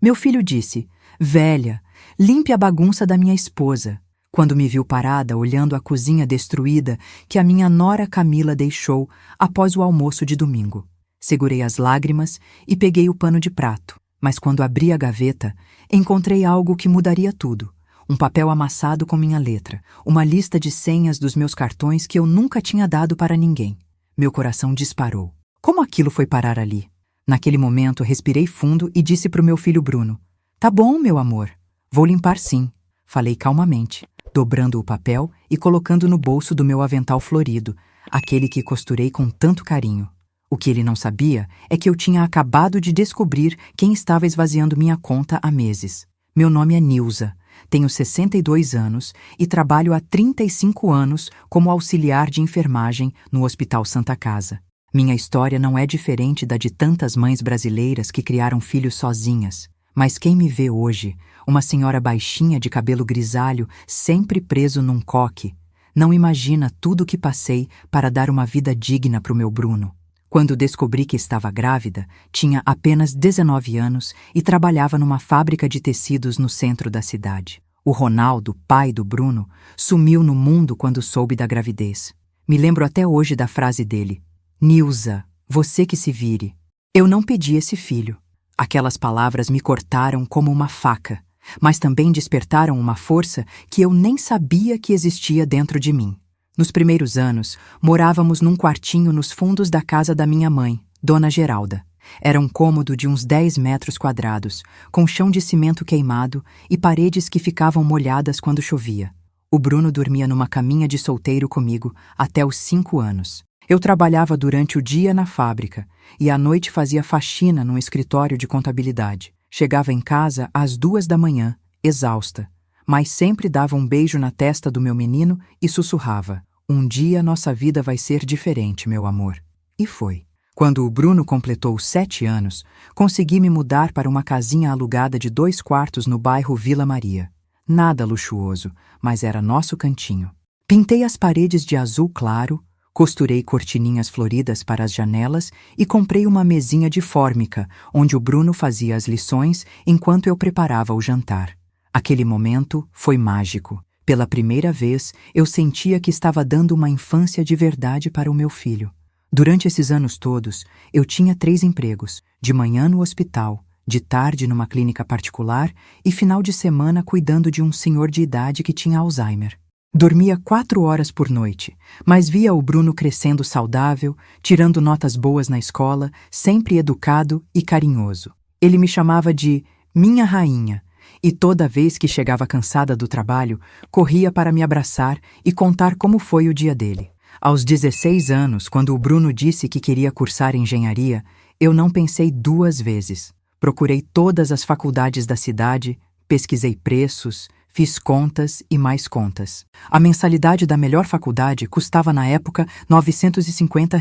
Meu filho disse: "Velha, limpe a bagunça da minha esposa", quando me viu parada olhando a cozinha destruída que a minha nora Camila deixou após o almoço de domingo. Segurei as lágrimas e peguei o pano de prato, mas quando abri a gaveta, encontrei algo que mudaria tudo. Um papel amassado com minha letra, uma lista de senhas dos meus cartões que eu nunca tinha dado para ninguém. Meu coração disparou. Como aquilo foi parar ali? Naquele momento, respirei fundo e disse para o meu filho Bruno: "Tá bom, meu amor. Vou limpar sim", falei calmamente, dobrando o papel e colocando no bolso do meu avental florido, aquele que costurei com tanto carinho. O que ele não sabia é que eu tinha acabado de descobrir quem estava esvaziando minha conta há meses. Meu nome é Nilza, tenho 62 anos e trabalho há 35 anos como auxiliar de enfermagem no Hospital Santa Casa. Minha história não é diferente da de tantas mães brasileiras que criaram filhos sozinhas. Mas quem me vê hoje, uma senhora baixinha de cabelo grisalho, sempre preso num coque, não imagina tudo o que passei para dar uma vida digna para o meu Bruno. Quando descobri que estava grávida, tinha apenas 19 anos e trabalhava numa fábrica de tecidos no centro da cidade. O Ronaldo, pai do Bruno, sumiu no mundo quando soube da gravidez. Me lembro até hoje da frase dele: "Nilza, você que se vire. Eu não pedi esse filho." Aquelas palavras me cortaram como uma faca, mas também despertaram uma força que eu nem sabia que existia dentro de mim. Nos primeiros anos, morávamos num quartinho nos fundos da casa da minha mãe, Dona Geralda. Era um cômodo de uns 10 metros quadrados, com chão de cimento queimado e paredes que ficavam molhadas quando chovia. O Bruno dormia numa caminha de solteiro comigo até os 5 anos. Eu trabalhava durante o dia na fábrica e à noite fazia faxina num escritório de contabilidade. Chegava em casa às 2 da manhã, exausta, mas sempre dava um beijo na testa do meu menino e sussurrava: "Um dia nossa vida vai ser diferente, meu amor." E foi. Quando o Bruno completou 7 anos, consegui me mudar para uma casinha alugada de 2 quartos no bairro Vila Maria. Nada luxuoso, mas era nosso cantinho. Pintei as paredes de azul claro, costurei cortininhas floridas para as janelas e comprei uma mesinha de fórmica, onde o Bruno fazia as lições enquanto eu preparava o jantar. Aquele momento foi mágico. Pela primeira vez, eu sentia que estava dando uma infância de verdade para o meu filho. Durante esses anos todos, eu tinha 3 empregos: de manhã no hospital, de tarde numa clínica particular e final de semana cuidando de um senhor de idade que tinha Alzheimer. Dormia 4 horas por noite, mas via o Bruno crescendo saudável, tirando notas boas na escola, sempre educado e carinhoso. Ele me chamava de minha rainha, e toda vez que chegava cansada do trabalho, corria para me abraçar e contar como foi o dia dele. Aos 16 anos, quando o Bruno disse que queria cursar engenharia, eu não pensei 2 vezes. Procurei todas as faculdades da cidade, pesquisei preços, fiz contas e mais contas. A mensalidade da melhor faculdade custava na época R$ 950,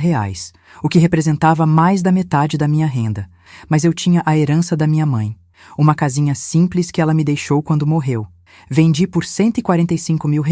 o que representava mais da metade da minha renda. Mas eu tinha a herança da minha mãe, uma casinha simples que ela me deixou quando morreu. Vendi por R$ 145 mil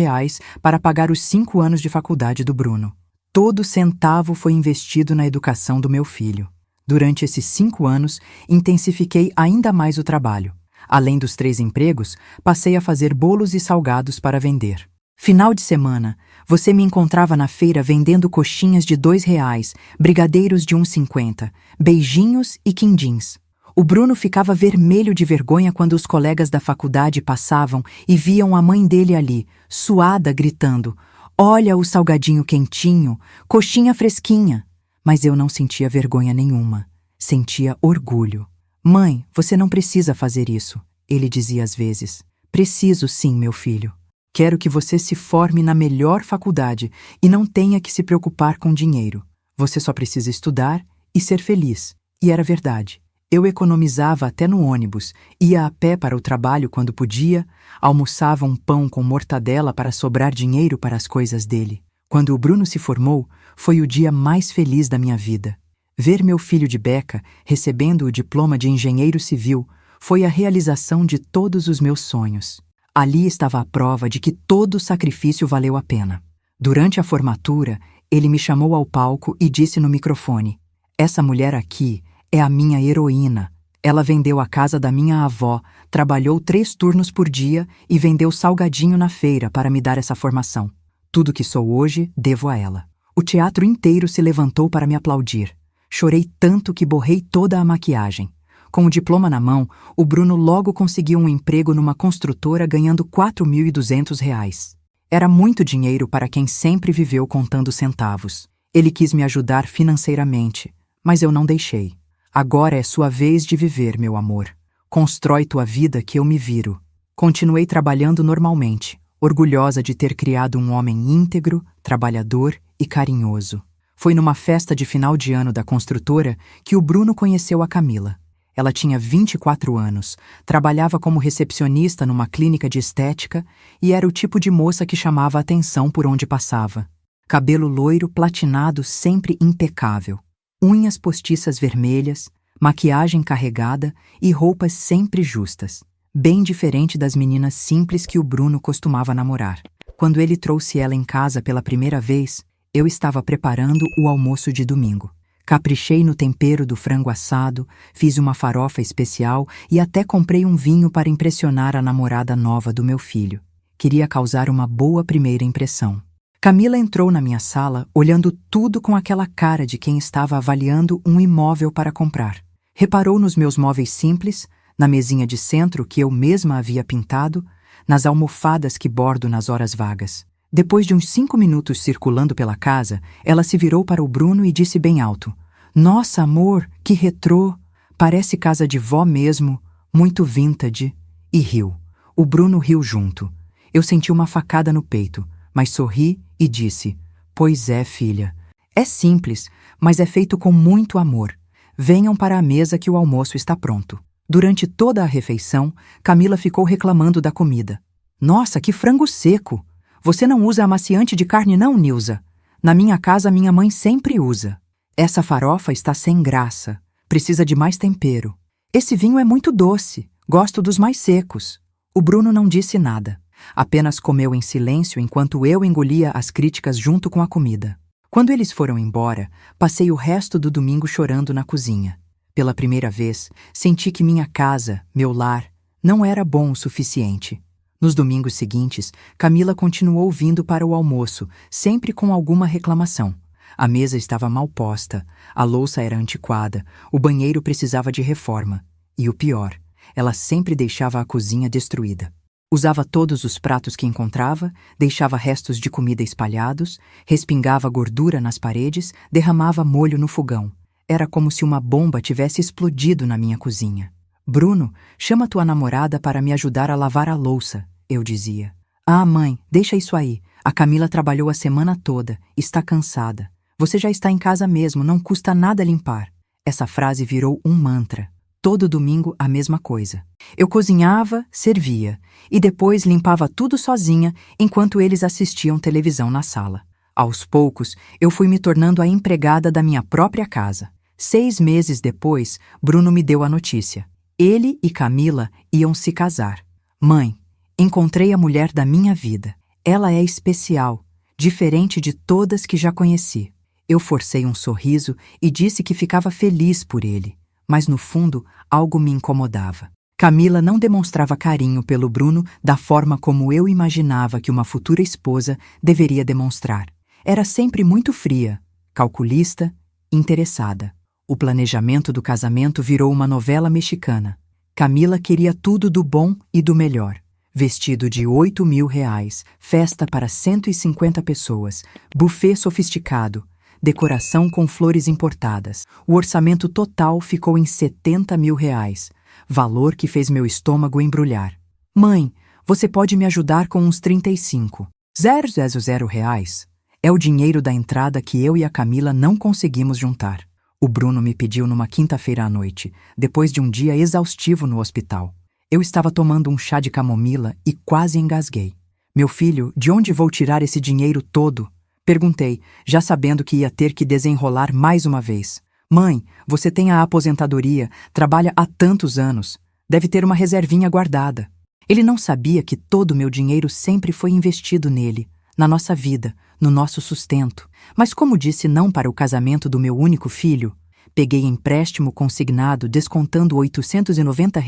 para pagar os 5 anos de faculdade do Bruno. Todo centavo foi investido na educação do meu filho. Durante esses 5 anos, intensifiquei ainda mais o trabalho. Além dos 3 empregos, passei a fazer bolos e salgados para vender. Final de semana, você me encontrava na feira vendendo coxinhas de R$ 2, brigadeiros de R$ 1,50, beijinhos e quindins. O Bruno ficava vermelho de vergonha quando os colegas da faculdade passavam e viam a mãe dele ali, suada, gritando: "Olha o salgadinho quentinho, coxinha fresquinha." Mas eu não sentia vergonha nenhuma, sentia orgulho. "Mãe, você não precisa fazer isso", ele dizia às vezes. "Preciso sim, meu filho. Quero que você se forme na melhor faculdade e não tenha que se preocupar com dinheiro. Você só precisa estudar e ser feliz." E era verdade. Eu economizava até no ônibus, ia a pé para o trabalho quando podia, almoçava um pão com mortadela para sobrar dinheiro para as coisas dele. Quando o Bruno se formou, foi o dia mais feliz da minha vida. Ver meu filho de beca recebendo o diploma de engenheiro civil foi a realização de todos os meus sonhos. Ali estava a prova de que todo sacrifício valeu a pena. Durante a formatura, ele me chamou ao palco e disse no microfone: "Essa mulher aqui é a minha heroína. Ela vendeu a casa da minha avó, trabalhou 3 turnos por dia e vendeu salgadinho na feira para me dar essa formação. Tudo que sou hoje, devo a ela. O teatro inteiro se levantou para me aplaudir. Chorei tanto que borrei toda a maquiagem. Com o diploma na mão, o Bruno logo conseguiu um emprego numa construtora ganhando R$ 4.200. Era muito dinheiro para quem sempre viveu contando centavos. Ele quis me ajudar financeiramente, mas eu não deixei. Agora é sua vez de viver, meu amor. Constrói tua vida que eu me viro. Continuei trabalhando normalmente, orgulhosa de ter criado um homem íntegro, trabalhador e carinhoso. Foi numa festa de final de ano da construtora que o Bruno conheceu a Camila. Ela tinha 24 anos, trabalhava como recepcionista numa clínica de estética e era o tipo de moça que chamava a atenção por onde passava. Cabelo loiro, platinado, sempre impecável. Unhas postiças vermelhas, maquiagem carregada e roupas sempre justas. Bem diferente das meninas simples que o Bruno costumava namorar. Quando ele trouxe ela em casa pela primeira vez, eu estava preparando o almoço de domingo. Caprichei no tempero do frango assado, fiz uma farofa especial e até comprei um vinho para impressionar a namorada nova do meu filho. Queria causar uma boa primeira impressão. Camila entrou na minha sala, olhando tudo com aquela cara de quem estava avaliando um imóvel para comprar. Reparou nos meus móveis simples, na mesinha de centro que eu mesma havia pintado, nas almofadas que bordo nas horas vagas. Depois de uns 5 minutos circulando pela casa, ela se virou para o Bruno e disse bem alto: "Nossa, amor, que retrô! Parece casa de vó mesmo, muito vintage." E riu. O Bruno riu junto. Eu senti uma facada no peito, mas sorri e disse: "Pois é, filha. É simples, mas é feito com muito amor. Venham para a mesa que o almoço está pronto." Durante toda a refeição, Camila ficou reclamando da comida. "Nossa, que frango seco! Você não usa amaciante de carne não, Nilza? Na minha casa, minha mãe sempre usa. Essa farofa está sem graça. Precisa de mais tempero. Esse vinho é muito doce. Gosto dos mais secos." O Bruno não disse nada. Apenas comeu em silêncio enquanto eu engolia as críticas junto com a comida. Quando eles foram embora, passei o resto do domingo chorando na cozinha. Pela primeira vez, senti que minha casa, meu lar, não era bom o suficiente. Nos domingos seguintes, Camila continuou vindo para o almoço, sempre com alguma reclamação. A mesa estava mal posta, a louça era antiquada, o banheiro precisava de reforma. E o pior, ela sempre deixava a cozinha destruída. Usava todos os pratos que encontrava, deixava restos de comida espalhados, respingava gordura nas paredes, derramava molho no fogão. Era como se uma bomba tivesse explodido na minha cozinha. "Bruno, chama tua namorada para me ajudar a lavar a louça", eu dizia. "Ah, mãe, deixa isso aí. A Camila trabalhou a semana toda, está cansada. Você já está em casa mesmo, não custa nada limpar." Essa frase virou um mantra. Todo domingo a mesma coisa. Eu cozinhava, servia, e depois limpava tudo sozinha enquanto eles assistiam televisão na sala. Aos poucos, eu fui me tornando a empregada da minha própria casa. 6 meses depois, Bruno me deu a notícia. Ele e Camila iam se casar. "Mãe, encontrei a mulher da minha vida. Ela é especial, diferente de todas que já conheci." Eu forcei um sorriso e disse que ficava feliz por ele, mas no fundo algo me incomodava. Camila não demonstrava carinho pelo Bruno da forma como eu imaginava que uma futura esposa deveria demonstrar. Era sempre muito fria, calculista, interessada. O planejamento do casamento virou uma novela mexicana. Camila queria tudo do bom e do melhor. Vestido de R$ 8.000, festa para 150 pessoas, buffet sofisticado, decoração com flores importadas. O orçamento total ficou em R$ 70.000, valor que fez meu estômago embrulhar. "Mãe, você pode me ajudar com uns 35.000 reais? É o dinheiro da entrada que eu e a Camila não conseguimos juntar." O Bruno me pediu numa quinta-feira à noite, depois de um dia exaustivo no hospital. Eu estava tomando um chá de camomila e quase engasguei. "Meu filho, de onde vou tirar esse dinheiro todo?" Perguntei, já sabendo que ia ter que desenrolar mais uma vez. "Mãe, você tem a aposentadoria, trabalha há tantos anos. Deve ter uma reservinha guardada." Ele não sabia que todo o meu dinheiro sempre foi investido nele, na nossa vida, no nosso sustento. Mas como disse não para o casamento do meu único filho, Peguei empréstimo consignado descontando R$ 890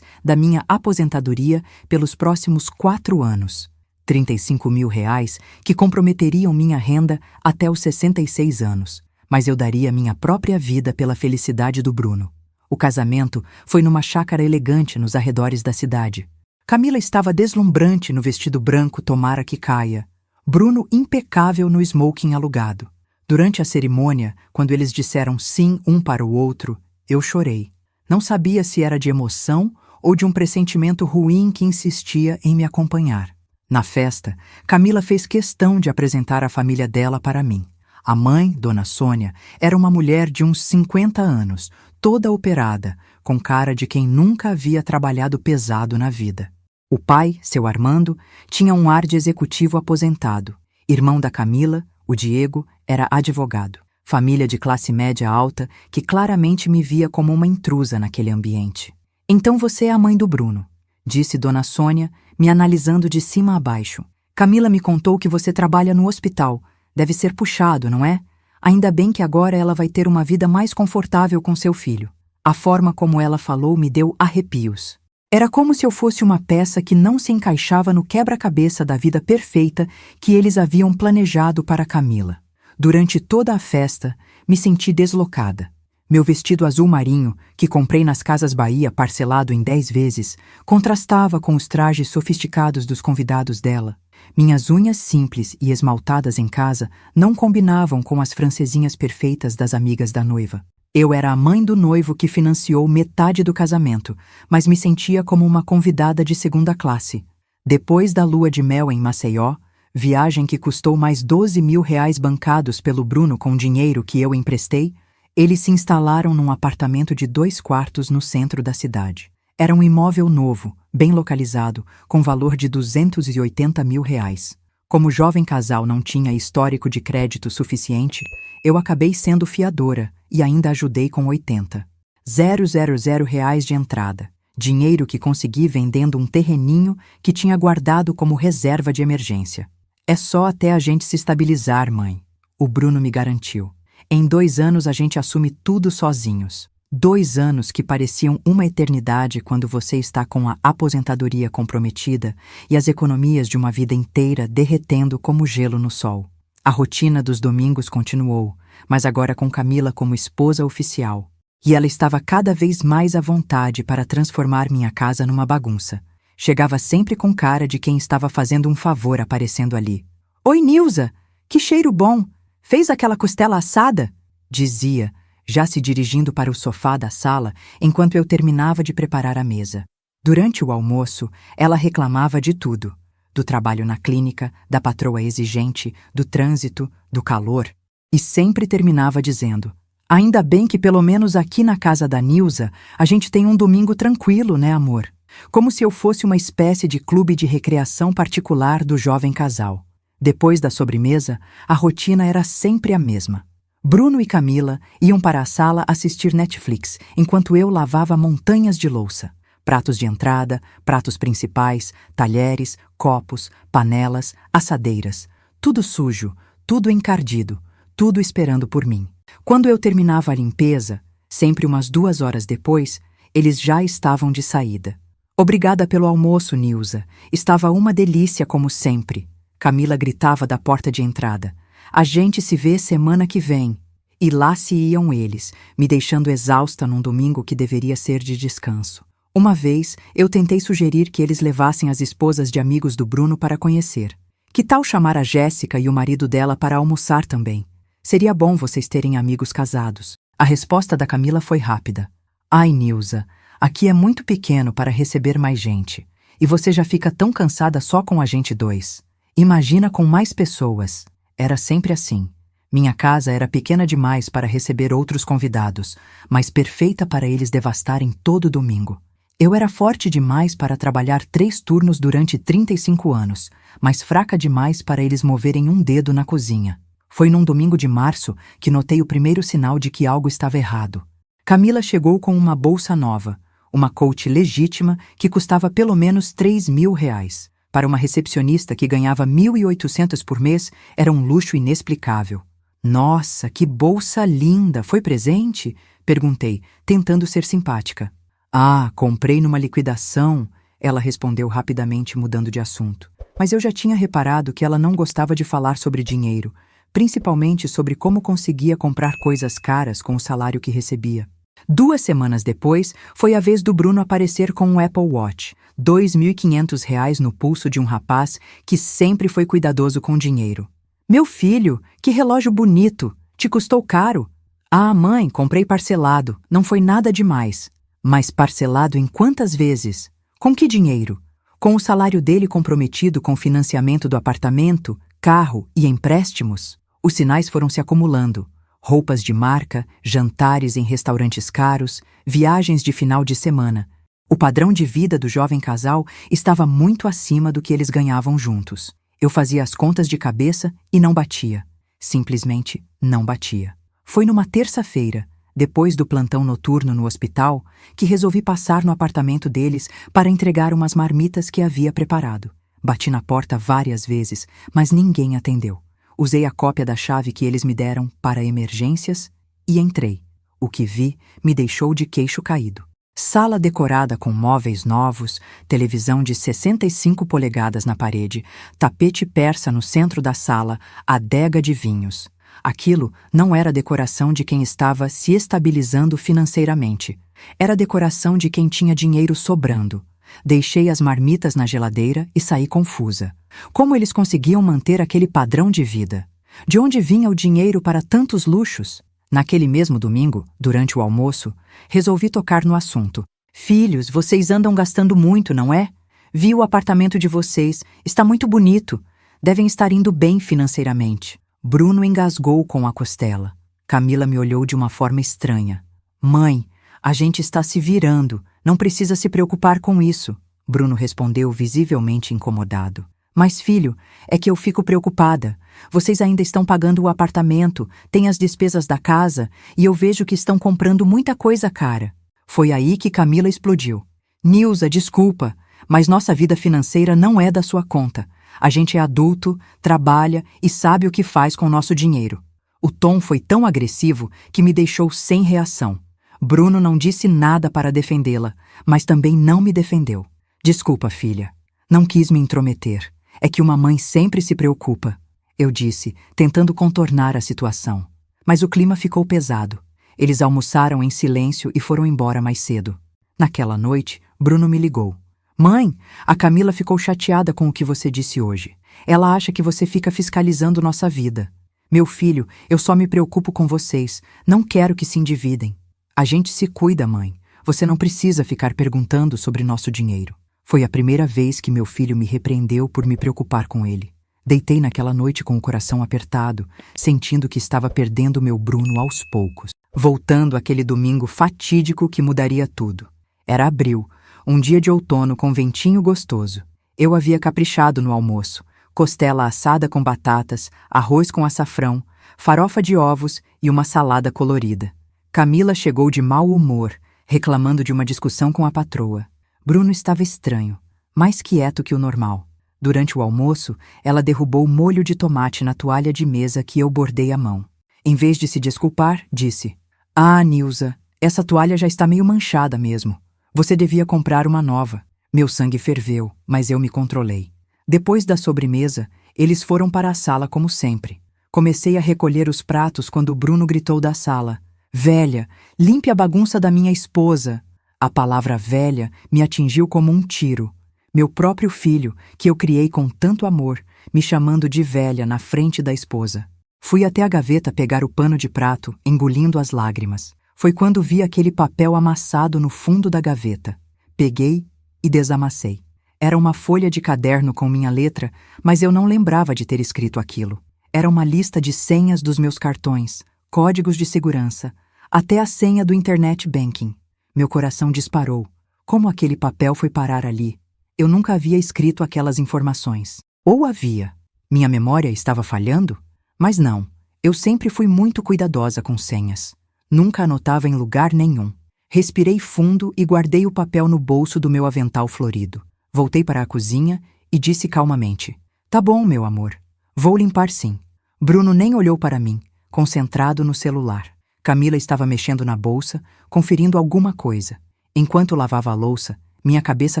da minha aposentadoria pelos próximos 4 anos. R$ 35.000 que comprometeriam minha renda até os 66 anos. Mas eu daria minha própria vida pela felicidade do Bruno. O casamento foi numa chácara elegante nos arredores da cidade. Camila estava deslumbrante no vestido branco tomara que caia. Bruno impecável no smoking alugado. Durante a cerimônia, quando eles disseram sim um para o outro, eu chorei. Não sabia se era de emoção ou de um pressentimento ruim que insistia em me acompanhar. Na festa, Camila fez questão de apresentar a família dela para mim. A mãe, Dona Sônia, era uma mulher de uns 50 anos, toda operada, com cara de quem nunca havia trabalhado pesado na vida. O pai, seu Armando, tinha um ar de executivo aposentado. Irmão da Camila, o Diego, era advogado. Família de classe média alta que claramente me via como uma intrusa naquele ambiente. Então você é a mãe do Bruno, disse Dona Sônia, me analisando de cima a baixo. Camila me contou que você trabalha no hospital. Deve ser puxado, não é? Ainda bem que agora ela vai ter uma vida mais confortável com seu filho. A forma como ela falou me deu arrepios. Era como se eu fosse uma peça que não se encaixava no quebra-cabeça da vida perfeita que eles haviam planejado para Camila. Durante toda a festa, me senti deslocada. Meu vestido azul marinho, que comprei nas Casas Bahia parcelado em 10 vezes, contrastava com os trajes sofisticados dos convidados dela. Minhas unhas simples e esmaltadas em casa não combinavam com as francesinhas perfeitas das amigas da noiva. Eu era a mãe do noivo que financiou metade do casamento, mas me sentia como uma convidada de segunda classe. Depois da lua de mel em Maceió, viagem que custou mais R$ 12.000 bancados pelo Bruno com dinheiro que eu emprestei, eles se instalaram num apartamento de 2 quartos no centro da cidade. Era um imóvel novo, bem localizado, com valor de R$ 280.000. Como o jovem casal não tinha histórico de crédito suficiente, eu acabei sendo fiadora e ainda ajudei com 80.000 reais de entrada. Dinheiro que consegui vendendo um terreninho que tinha guardado como reserva de emergência. É só até a gente se estabilizar, mãe. O Bruno me garantiu. Em 2 anos a gente assume tudo sozinhos. 2 anos que pareciam uma eternidade quando você está com a aposentadoria comprometida e as economias de uma vida inteira derretendo como gelo no sol. A rotina dos domingos continuou, mas agora com Camila como esposa oficial. E ela estava cada vez mais à vontade para transformar minha casa numa bagunça. Chegava sempre com cara de quem estava fazendo um favor aparecendo ali. "Oi, Nilza! Que cheiro bom! Fez aquela costela assada?" dizia, já se dirigindo para o sofá da sala enquanto eu terminava de preparar a mesa. Durante o almoço, ela reclamava de tudo. Do trabalho na clínica, da patroa exigente, do trânsito, do calor. E sempre terminava dizendo: "Ainda bem que pelo menos aqui na casa da Nilza a gente tem um domingo tranquilo, né, amor?" Como se eu fosse uma espécie de clube de recreação particular do jovem casal. Depois da sobremesa, a rotina era sempre a mesma. Bruno e Camila iam para a sala assistir Netflix, enquanto eu lavava montanhas de louça. Pratos de entrada, pratos principais, talheres, copos, panelas, assadeiras. Tudo sujo, tudo encardido, tudo esperando por mim. Quando eu terminava a limpeza, sempre umas 2 horas depois, eles já estavam de saída. "Obrigada pelo almoço, Nilza. Estava uma delícia como sempre." Camila gritava da porta de entrada. "A gente se vê semana que vem." E lá se iam eles, me deixando exausta num domingo que deveria ser de descanso. Uma vez, eu tentei sugerir que eles levassem as esposas de amigos do Bruno para conhecer. Que tal chamar a Jéssica e o marido dela para almoçar também? Seria bom vocês terem amigos casados. A resposta da Camila foi rápida. "Ai, Nilza, aqui é muito pequeno para receber mais gente. E você já fica tão cansada só com a gente 2. Imagina com mais pessoas." Era sempre assim. Minha casa era pequena demais para receber outros convidados, mas perfeita para eles devastarem todo domingo. Eu era forte demais para trabalhar 3 turnos durante 35 anos, mas fraca demais para eles moverem um dedo na cozinha. Foi num domingo de março que notei o primeiro sinal de que algo estava errado. Camila chegou com uma bolsa nova, uma Coach legítima que custava pelo menos R$ 3.000. Para uma recepcionista que ganhava 1.800 por mês, era um luxo inexplicável. "Nossa, que bolsa linda! Foi presente?" Perguntei, tentando ser simpática. Ah, comprei numa liquidação, ela respondeu rapidamente, mudando de assunto. Mas eu já tinha reparado que ela não gostava de falar sobre dinheiro, principalmente sobre como conseguia comprar coisas caras com o salário que recebia. 2 semanas depois, foi a vez do Bruno aparecer com um Apple Watch, R$ 2.500 no pulso de um rapaz que sempre foi cuidadoso com dinheiro. Meu filho, que relógio bonito! Te custou caro? Ah, mãe, comprei parcelado, não foi nada demais. Mas parcelado em quantas vezes? Com que dinheiro? Com o salário dele comprometido com o financiamento do apartamento, carro e empréstimos? Os sinais foram se acumulando. Roupas de marca, jantares em restaurantes caros, viagens de final de semana. O padrão de vida do jovem casal estava muito acima do que eles ganhavam juntos. Eu fazia as contas de cabeça e não batia. Simplesmente não batia. Foi numa terça-feira, depois do plantão noturno no hospital, que resolvi passar no apartamento deles para entregar umas marmitas que havia preparado. Bati na porta várias vezes, mas ninguém atendeu. Usei a cópia da chave que eles me deram para emergências e entrei. O que vi me deixou de queixo caído. Sala decorada com móveis novos, televisão de 65 polegadas na parede, tapete persa no centro da sala, adega de vinhos. Aquilo não era decoração de quem estava se estabilizando financeiramente. Era decoração de quem tinha dinheiro sobrando. Deixei as marmitas na geladeira e saí confusa. Como eles conseguiam manter aquele padrão de vida? De onde vinha o dinheiro para tantos luxos? Naquele mesmo domingo, durante o almoço, resolvi tocar no assunto. Filhos, vocês andam gastando muito, não é? Vi o apartamento de vocês, está muito bonito. Devem estar indo bem financeiramente. Bruno engasgou com a costela. Camila me olhou de uma forma estranha. Mãe, a gente está se virando, não precisa se preocupar com isso. Bruno respondeu visivelmente incomodado. Mas filho, é que eu fico preocupada. Vocês ainda estão pagando o apartamento, têm as despesas da casa e eu vejo que estão comprando muita coisa cara. Foi aí que Camila explodiu. Nilza, desculpa, mas nossa vida financeira não é da sua conta. A gente é adulto, trabalha e sabe o que faz com o nosso dinheiro. O tom foi tão agressivo que me deixou sem reação. Bruno não disse nada para defendê-la, mas também não me defendeu. Desculpa, filha. Não quis me intrometer. É que uma mãe sempre se preocupa, eu disse, tentando contornar a situação. Mas o clima ficou pesado. Eles almoçaram em silêncio e foram embora mais cedo. Naquela noite, Bruno me ligou. Mãe, a Camila ficou chateada com o que você disse hoje. Ela acha que você fica fiscalizando nossa vida. Meu filho, eu só me preocupo com vocês. Não quero que se endividem. A gente se cuida, mãe. Você não precisa ficar perguntando sobre nosso dinheiro. Foi a primeira vez que meu filho me repreendeu por me preocupar com ele. Deitei naquela noite com o coração apertado, sentindo que estava perdendo meu Bruno aos poucos. Voltando àquele domingo fatídico que mudaria tudo. Era abril, um dia de outono com ventinho gostoso. Eu havia caprichado no almoço. Costela assada com batatas, arroz com açafrão, farofa de ovos e uma salada colorida. Camila chegou de mau humor, reclamando de uma discussão com a patroa. Bruno estava estranho, mais quieto que o normal. Durante o almoço, ela derrubou molho de tomate na toalha de mesa que eu bordei à mão. Em vez de se desculpar, disse: Ah, Nilza, essa toalha já está meio manchada mesmo. Você devia comprar uma nova. Meu sangue ferveu, mas eu me controlei. Depois da sobremesa, eles foram para a sala como sempre. Comecei a recolher os pratos quando Bruno gritou da sala: Velha, limpe a bagunça da minha esposa. A palavra velha me atingiu como um tiro. Meu próprio filho, que eu criei com tanto amor, me chamando de velha na frente da esposa. Fui até a gaveta pegar o pano de prato, engolindo as lágrimas. Foi quando vi aquele papel amassado no fundo da gaveta. Peguei e desamassei. Era uma folha de caderno com minha letra, mas eu não lembrava de ter escrito aquilo. Era uma lista de senhas dos meus cartões, códigos de segurança, até a senha do Internet Banking. Meu coração disparou. Como aquele papel foi parar ali? Eu nunca havia escrito aquelas informações. Ou havia? Minha memória estava falhando? Mas não. Eu sempre fui muito cuidadosa com senhas. Nunca anotava em lugar nenhum. Respirei fundo e guardei o papel no bolso do meu avental florido. Voltei para a cozinha e disse calmamente: Tá bom, meu amor. Vou limpar sim. Bruno nem olhou para mim, concentrado no celular. Camila estava mexendo na bolsa, conferindo alguma coisa. Enquanto lavava a louça, minha cabeça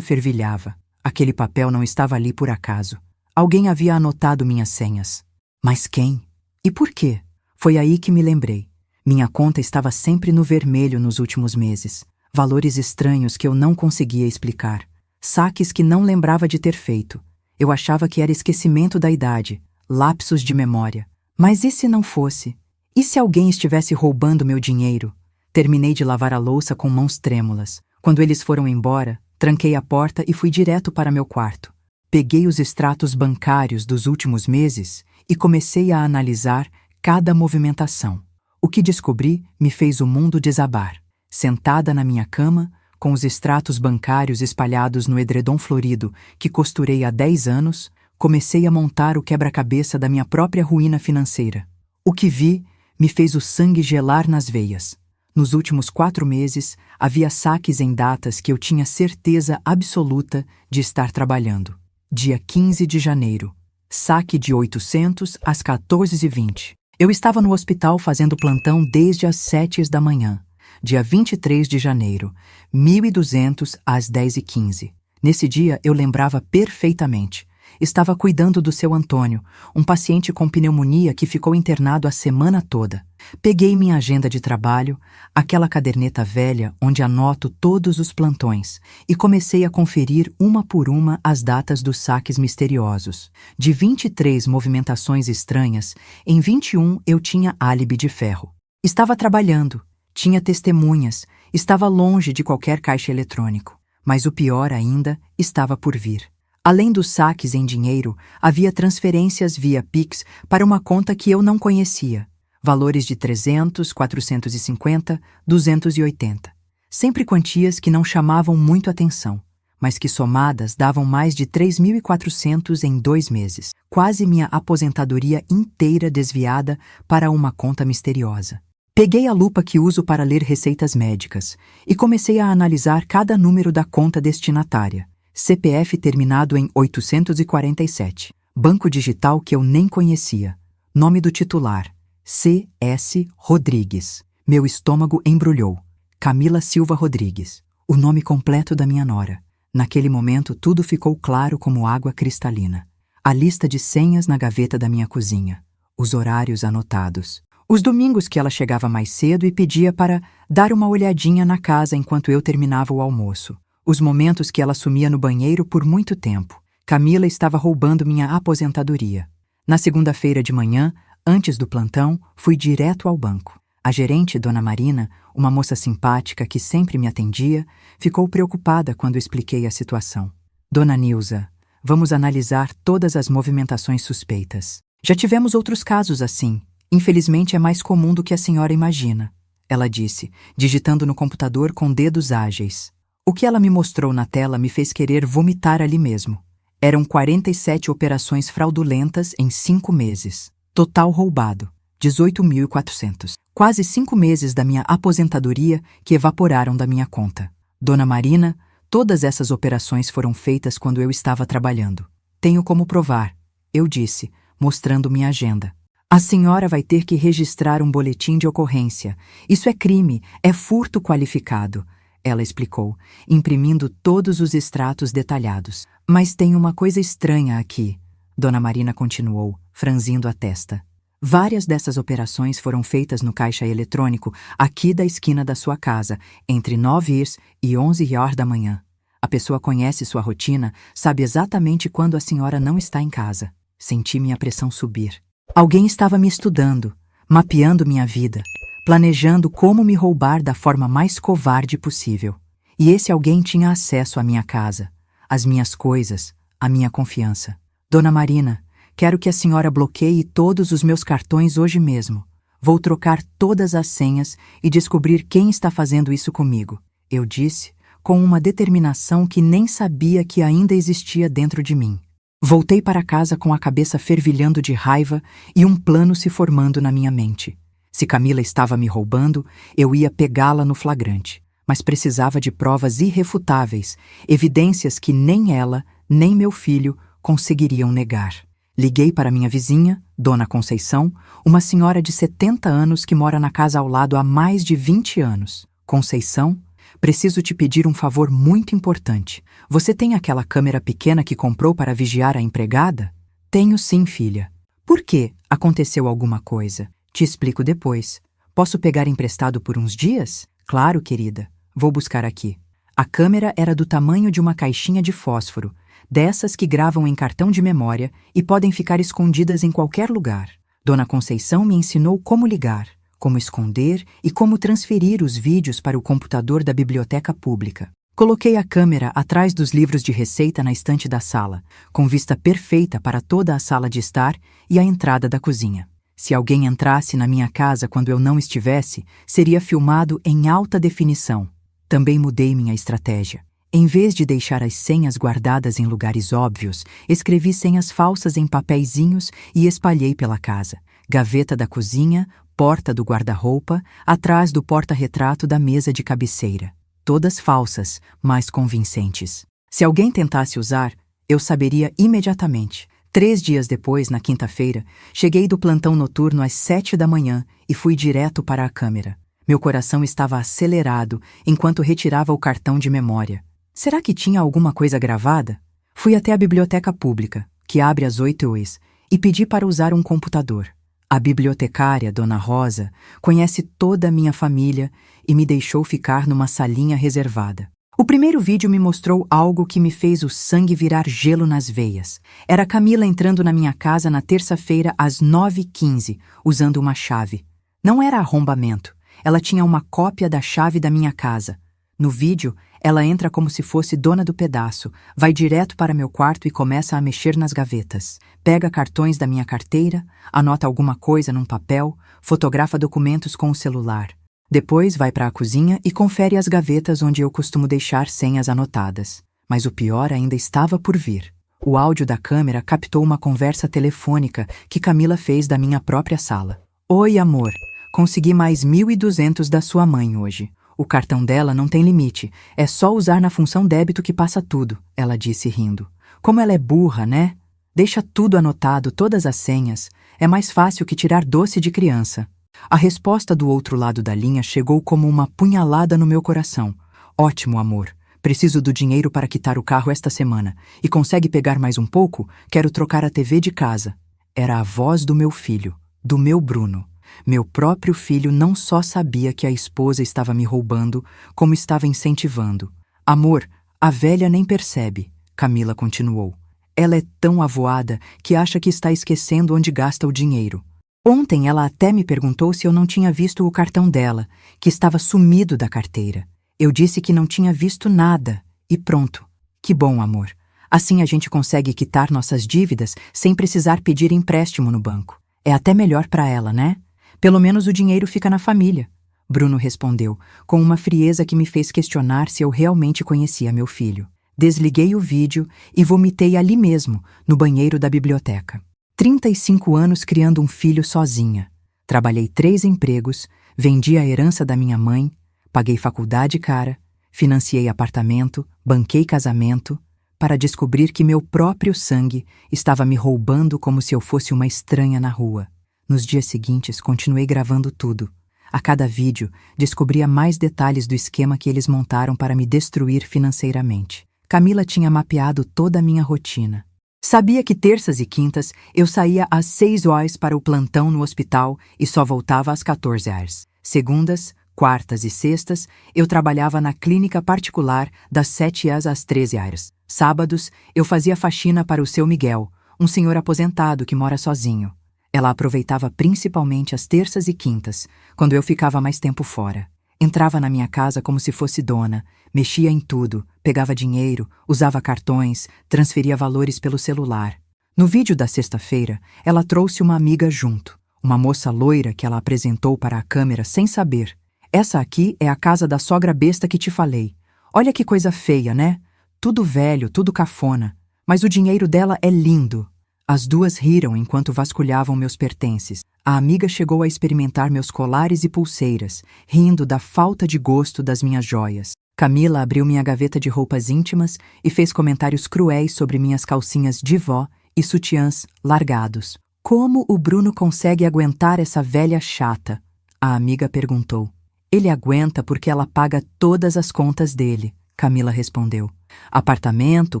fervilhava. Aquele papel não estava ali por acaso. Alguém havia anotado minhas senhas. Mas quem? E por quê? Foi aí que me lembrei. Minha conta estava sempre no vermelho nos últimos meses. Valores estranhos que eu não conseguia explicar. Saques que não lembrava de ter feito. Eu achava que era esquecimento da idade, lapsos de memória. Mas e se não fosse? E se alguém estivesse roubando meu dinheiro? Terminei de lavar a louça com mãos trêmulas. Quando eles foram embora, tranquei a porta e fui direto para meu quarto. Peguei os extratos bancários dos últimos meses e comecei a analisar cada movimentação. O que descobri me fez o mundo desabar. Sentada na minha cama, com os extratos bancários espalhados no edredom florido que costurei há 10 anos, comecei a montar o quebra-cabeça da minha própria ruína financeira. O que vi me fez o sangue gelar nas veias. Nos últimos 4 meses, havia saques em datas que eu tinha certeza absoluta de estar trabalhando. Dia 15 de janeiro. Saque de 800 às 14h20. Eu estava no hospital fazendo plantão desde as 7 da manhã. Dia 23 de janeiro, 1.200 às 10h15. Nesse dia eu lembrava perfeitamente. Estava cuidando do seu Antônio, um paciente com pneumonia que ficou internado a semana toda. Peguei minha agenda de trabalho, aquela caderneta velha onde anoto todos os plantões, e comecei a conferir uma por uma as datas dos saques misteriosos. De 23 movimentações estranhas, em 21 eu tinha álibi de ferro. Estava trabalhando, tinha testemunhas, estava longe de qualquer caixa eletrônico. Mas o pior ainda estava por vir. Além dos saques em dinheiro, havia transferências via Pix para uma conta que eu não conhecia. Valores de 300, 450, 280. Sempre quantias que não chamavam muito atenção, mas que somadas davam mais de 3.400 em 2 meses. Quase minha aposentadoria inteira desviada para uma conta misteriosa. Peguei a lupa que uso para ler receitas médicas e comecei a analisar cada número da conta destinatária. CPF terminado em 847. Banco digital que eu nem conhecia. Nome do titular: C.S. Rodrigues. Meu estômago embrulhou. Camila Silva Rodrigues. O nome completo da minha nora. Naquele momento tudo ficou claro como água cristalina. A lista de senhas na gaveta da minha cozinha. Os horários anotados. Os domingos que ela chegava mais cedo e pedia para dar uma olhadinha na casa enquanto eu terminava o almoço. Os momentos que ela sumia no banheiro por muito tempo. Camila estava roubando minha aposentadoria. Na segunda-feira de manhã, antes do plantão, fui direto ao banco. A gerente, Dona Marina, uma moça simpática que sempre me atendia, ficou preocupada quando expliquei a situação. Dona Nilza, vamos analisar todas as movimentações suspeitas. Já tivemos outros casos assim. Infelizmente é mais comum do que a senhora imagina, ela disse, digitando no computador com dedos ágeis. O que ela me mostrou na tela me fez querer vomitar ali mesmo. Eram 47 operações fraudulentas em 5 meses. Total roubado, 18.400. Quase 5 meses da minha aposentadoria que evaporaram da minha conta. Dona Marina, todas essas operações foram feitas quando eu estava trabalhando. Tenho como provar, eu disse, mostrando minha agenda. A senhora vai ter que registrar um boletim de ocorrência. Isso é crime, é furto qualificado, ela explicou, imprimindo todos os extratos detalhados. Mas tem uma coisa estranha aqui, Dona Marina continuou, franzindo a testa. Várias dessas operações foram feitas no caixa eletrônico aqui da esquina da sua casa, entre 9h e 11h da manhã. A pessoa conhece sua rotina, sabe exatamente quando a senhora não está em casa. Senti minha pressão subir. Alguém estava me estudando, mapeando minha vida, planejando como me roubar da forma mais covarde possível. E esse alguém tinha acesso à minha casa, às minhas coisas, à minha confiança. Dona Marina, quero que a senhora bloqueie todos os meus cartões hoje mesmo. Vou trocar todas as senhas e descobrir quem está fazendo isso comigo, eu disse, com uma determinação que nem sabia que ainda existia dentro de mim. Voltei para casa com a cabeça fervilhando de raiva e um plano se formando na minha mente. Se Camila estava me roubando, eu ia pegá-la no flagrante, mas precisava de provas irrefutáveis, evidências que nem ela, nem meu filho conseguiriam negar. Liguei para minha vizinha, Dona Conceição, uma senhora de 70 anos que mora na casa ao lado há mais de 20 anos. Conceição, preciso te pedir um favor muito importante. Você tem aquela câmera pequena que comprou para vigiar a empregada? Tenho sim, filha. Por quê? Aconteceu alguma coisa? Te explico depois. Posso pegar emprestado por uns dias? Claro, querida. Vou buscar aqui. A câmera era do tamanho de uma caixinha de fósforo, dessas que gravam em cartão de memória e podem ficar escondidas em qualquer lugar. Dona Conceição me ensinou como ligar, como esconder e como transferir os vídeos para o computador da biblioteca pública. Coloquei a câmera atrás dos livros de receita na estante da sala, com vista perfeita para toda a sala de estar e a entrada da cozinha. Se alguém entrasse na minha casa quando eu não estivesse, seria filmado em alta definição. Também mudei minha estratégia. Em vez de deixar as senhas guardadas em lugares óbvios, escrevi senhas falsas em papeizinhos e espalhei pela casa. Gaveta da cozinha, porta do guarda-roupa, atrás do porta-retrato da mesa de cabeceira. Todas falsas, mas convincentes. Se alguém tentasse usar, eu saberia imediatamente. 3 dias depois, na quinta-feira, cheguei do plantão noturno às 7 da manhã e fui direto para a câmera. Meu coração estava acelerado enquanto retirava o cartão de memória. Será que tinha alguma coisa gravada? Fui até a biblioteca pública, que abre às 8h, e pedi para usar um computador. A bibliotecária, Dona Rosa, conhece toda a minha família e me deixou ficar numa salinha reservada. O primeiro vídeo me mostrou algo que me fez o sangue virar gelo nas veias. Era Camila entrando na minha casa na terça-feira às 9h15, usando uma chave. Não era arrombamento. Ela tinha uma cópia da chave da minha casa. No vídeo, ela entra como se fosse dona do pedaço, vai direto para meu quarto e começa a mexer nas gavetas. Pega cartões da minha carteira, anota alguma coisa num papel, fotografa documentos com o celular. Depois vai para a cozinha e confere as gavetas onde eu costumo deixar senhas anotadas. Mas o pior ainda estava por vir. O áudio da câmera captou uma conversa telefônica que Camila fez da minha própria sala. Oi, amor. Consegui mais 1.200 da sua mãe hoje. O cartão dela não tem limite. É só usar na função débito que passa tudo, ela disse rindo. Como ela é burra, né? Deixa tudo anotado, todas as senhas. É mais fácil que tirar doce de criança. A resposta do outro lado da linha chegou como uma punhalada no meu coração. Ótimo, amor. Preciso do dinheiro para quitar o carro esta semana. E consegue pegar mais um pouco? Quero trocar a TV de casa. Era a voz do meu filho, do meu Bruno. Meu próprio filho não só sabia que a esposa estava me roubando, como estava incentivando. Amor, a velha nem percebe, Camila continuou. Ela é tão avoada que acha que está esquecendo onde gasta o dinheiro. Ontem ela até me perguntou se eu não tinha visto o cartão dela, que estava sumido da carteira. Eu disse que não tinha visto nada, e pronto. Que bom, amor. Assim a gente consegue quitar nossas dívidas sem precisar pedir empréstimo no banco. É até melhor para ela, né? Pelo menos o dinheiro fica na família, Bruno respondeu, com uma frieza que me fez questionar se eu realmente conhecia meu filho. Desliguei o vídeo e vomitei ali mesmo, no banheiro da biblioteca. 35 anos criando um filho sozinha. Trabalhei 3 empregos, vendi a herança da minha mãe, paguei faculdade cara, financiei apartamento, banquei casamento, para descobrir que meu próprio sangue estava me roubando como se eu fosse uma estranha na rua. Nos dias seguintes, continuei gravando tudo. A cada vídeo, descobria mais detalhes do esquema que eles montaram para me destruir financeiramente. Camila tinha mapeado toda a minha rotina. Sabia que terças e quintas eu saía às 6h para o plantão no hospital e só voltava às 14h. Segundas, quartas e sextas, eu trabalhava na clínica particular das 7h às 13h. Sábados, eu fazia faxina para o seu Miguel, um senhor aposentado que mora sozinho. Ela aproveitava principalmente as terças e quintas, quando eu ficava mais tempo fora. Entrava na minha casa como se fosse dona, mexia em tudo, pegava dinheiro, usava cartões, transferia valores pelo celular. No vídeo da sexta-feira, ela trouxe uma amiga junto, uma moça loira que ela apresentou para a câmera sem saber. Essa aqui é a casa da sogra besta que te falei. Olha que coisa feia, né? Tudo velho, tudo cafona. Mas o dinheiro dela é lindo. As duas riram enquanto vasculhavam meus pertences. A amiga chegou a experimentar meus colares e pulseiras, rindo da falta de gosto das minhas joias. Camila abriu minha gaveta de roupas íntimas e fez comentários cruéis sobre minhas calcinhas de vó e sutiãs largados. Como o Bruno consegue aguentar essa velha chata? A amiga perguntou. Ele aguenta porque ela paga todas as contas dele, Camila respondeu. Apartamento,